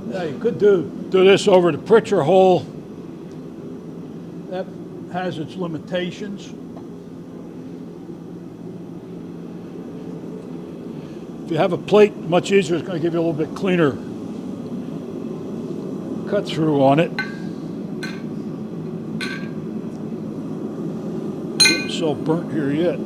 Now you could do this over the Pritchard hole. That has its limitations. If you have a plate, much easier. It's going to give you a little bit cleaner cut through on it. Not getting so burnt here yet.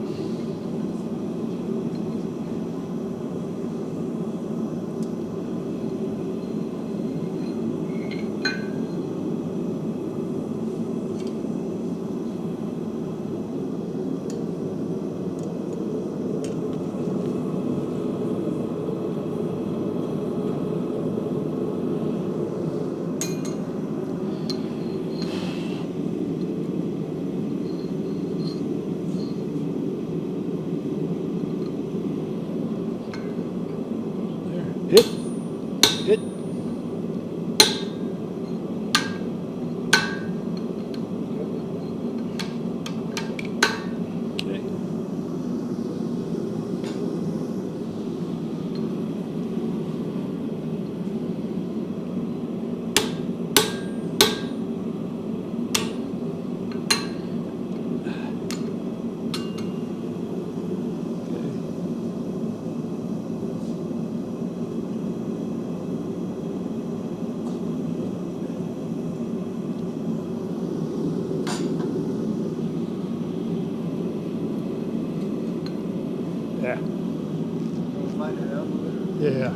Yeah, We'll find it out later. yeah.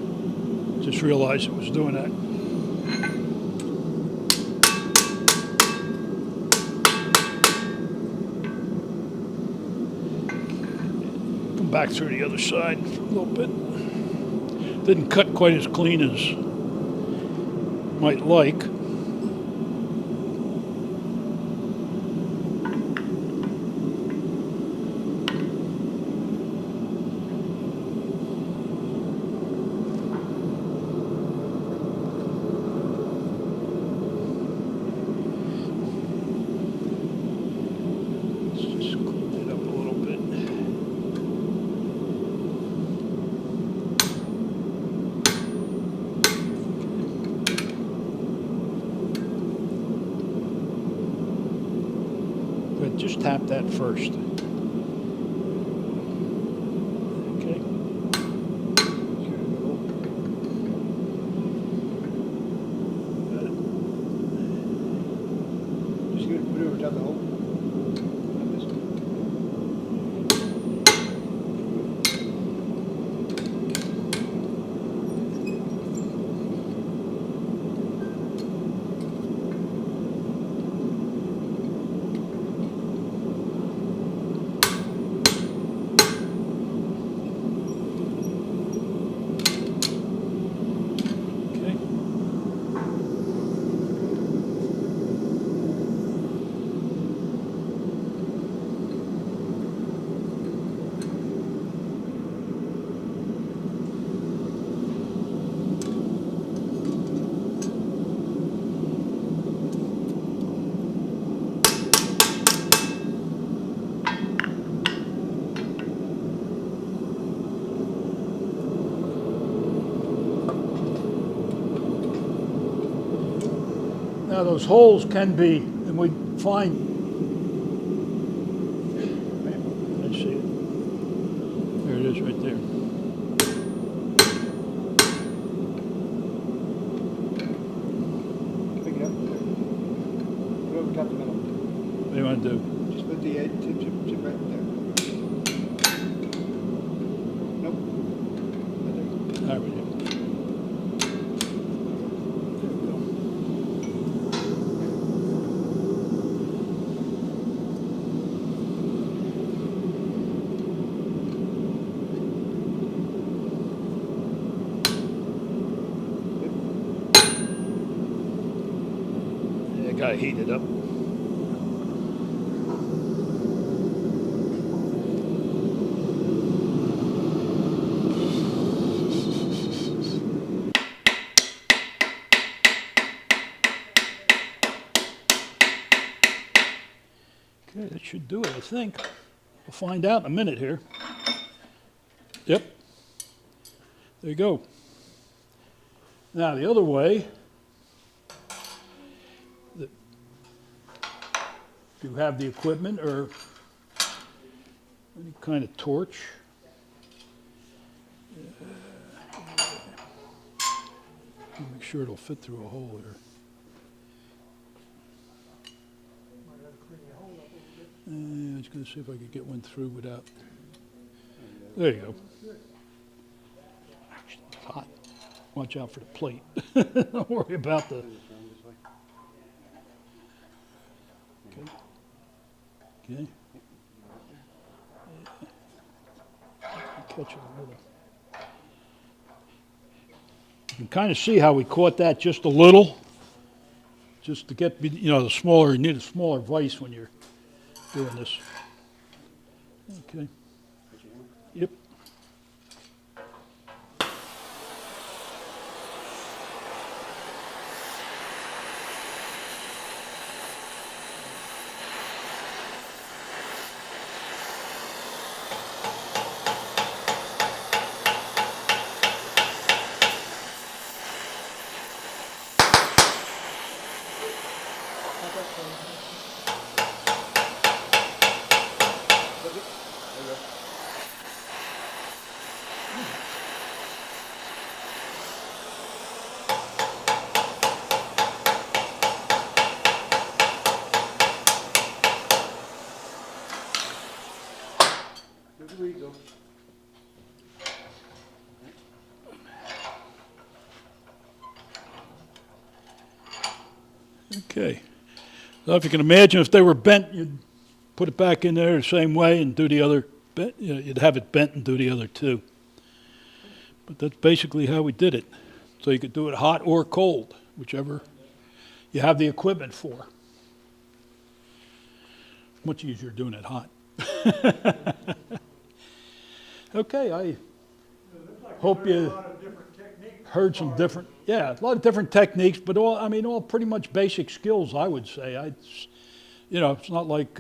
Just realized it was doing that. Come back through the other side a little bit. Didn't cut quite as clean as might like. Let's just clean it up a little bit. Good, just tap that first. Okay. Got it. Just gonna put it over top of the hole. Like this. Okay. Now those holes can be, and we find, I see it. There it is right there. Pick it up. Put it over top of the middle. What do you want to do? Just put the tip right there. Nope. Right there. All right, yeah. There we go. Yeah, gotta heat it up. Okay, that should do it, I think. We'll find out in a minute here. Yep. There you go. Now the other way, if you have the equipment or any kind of torch. Make sure it'll fit through a hole here. I was going to see if I could get one through without. There you go. Actually, it's hot. Watch out for the plate. Don't worry about the. Okay. Okay. Catch it a little. You can kind of see how we caught that just a little, just to get, you know, the smaller, you need a smaller vise when you're doing this. Okay. Yep. Okay. So if you can imagine, if they were bent, you'd put it back in there the same way and do the other, you'd have it bent and do the other two. But that's basically how we did it. So you could do it hot or cold, whichever you have the equipment for. Much easier doing it hot. Okay, I hope you heard some different, yeah, a lot of different techniques, but all pretty much basic skills, I would say. It's not like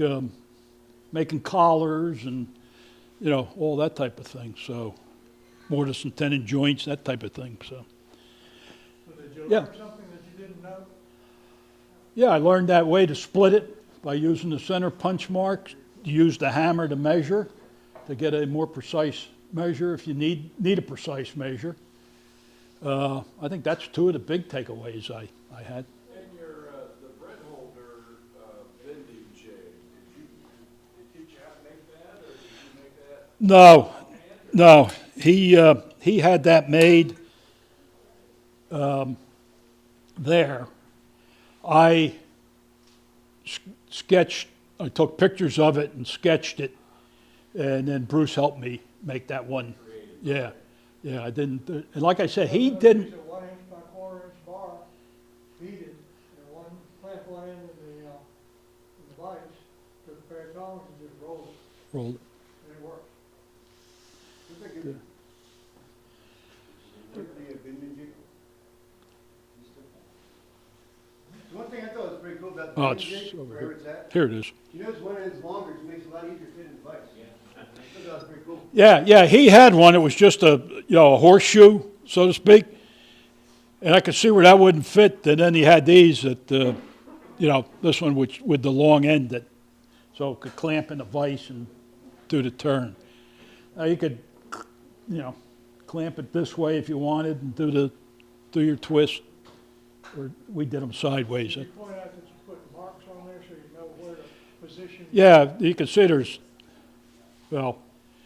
making collars and, all that type of thing. So mortise and tenon joints, that type of thing. So did you yeah. learn something that you didn't know? Yeah, I learned that way to split it by using the center punch marks. You use the hammer to measure to get a more precise measure if you need a precise measure. I think that's two of the big takeaways I had. And the bread holder bending jig, did they teach you how to make that, or did you make that? No. He had that made there. I took pictures of it and sketched it, and then Bruce helped me make that one. Yeah, I didn't, and like I said, he didn't. It's a 1 inch by 1/4 inch bar, beaded, and clamp one end in the vise, took a pair of tongs and just rolled it, Rolled it. and it worked. Good. One thing I thought was pretty cool about Oh, the it's jig, over wherever here. it's at, Here it is. you notice one end's longer, it makes it a lot easier to fit in the vise. I thought that was pretty cool. Yeah, he had one. It was just a horseshoe, so to speak. And I could see where that wouldn't fit. And then he had these that, this one with the long end that, so it could clamp in the vise and do the turn. Now you could, clamp it this way if you wanted and do your twist. Or we did them sideways. Did you point out that you put marks on there so you know where to position? Yeah, you can see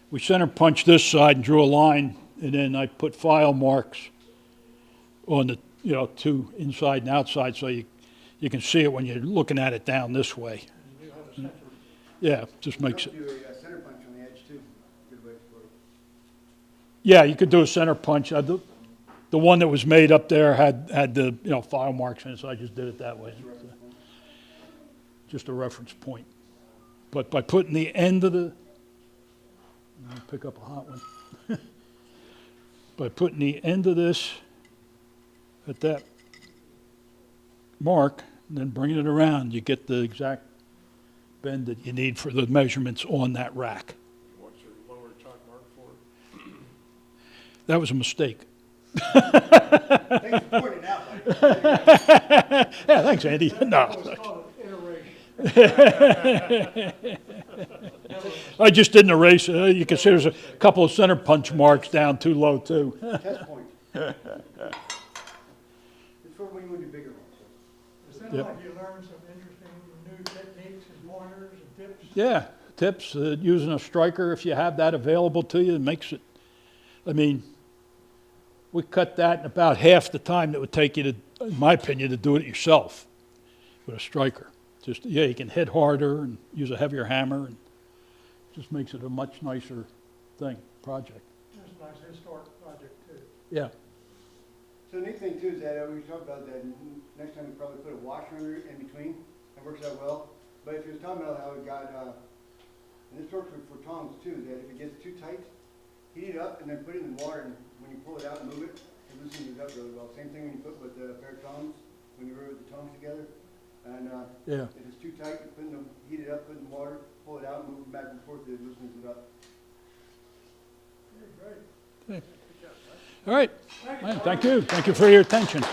we center punched this side and drew a line, and then I put file marks on the, two inside and outside, so you can see it when you're looking at it down this way. You knew how to center. Yeah, just makes it. You do a center punch on the edge too. Good way for it. Yeah, you could do a center punch. The one that was made up there had the file marks in it, so I just did it that way. Just a reference point. But by putting the end of the, I'll pick up a hot one. By putting the end of this at that mark, and then bringing it around, you get the exact bend that you need for the measurements on that rack. What's your lower chalk mark for? That was a mistake. Thanks for pointing it out, buddy. Yeah, thanks, Andy. That No. was called an iteration. I just didn't erase it. You can see there's a couple of center punch marks down too low, too. Test point. It's for when you want to do bigger ones. It sounds Yep. like you learned some interesting new techniques and pointers and tips. Yeah, tips, using a striker, if you have that available to you, it makes it, we cut that in about half the time that would take you to, in my opinion, to do it yourself with a striker. Just, you can hit harder and use a heavier hammer, and just makes it a much nicer project. It's a nice historic project too. Yeah. So the neat thing too is that we talked about that next time we probably put a washer under it in between. That works out well. But if you was talking about how it got, and this works for tongs too, that if it gets too tight, heat it up and then put it in the water, and when you pull it out and move it, it loosens it up really well. Same thing when you put with the pair of tongs, when you rivet the tongs together. And Yeah. if it's too tight, you put in heat it up, put it in the water, pull it out, move it back and forth, it loosens it up. Great. All right. Thank you. Thank you for your attention.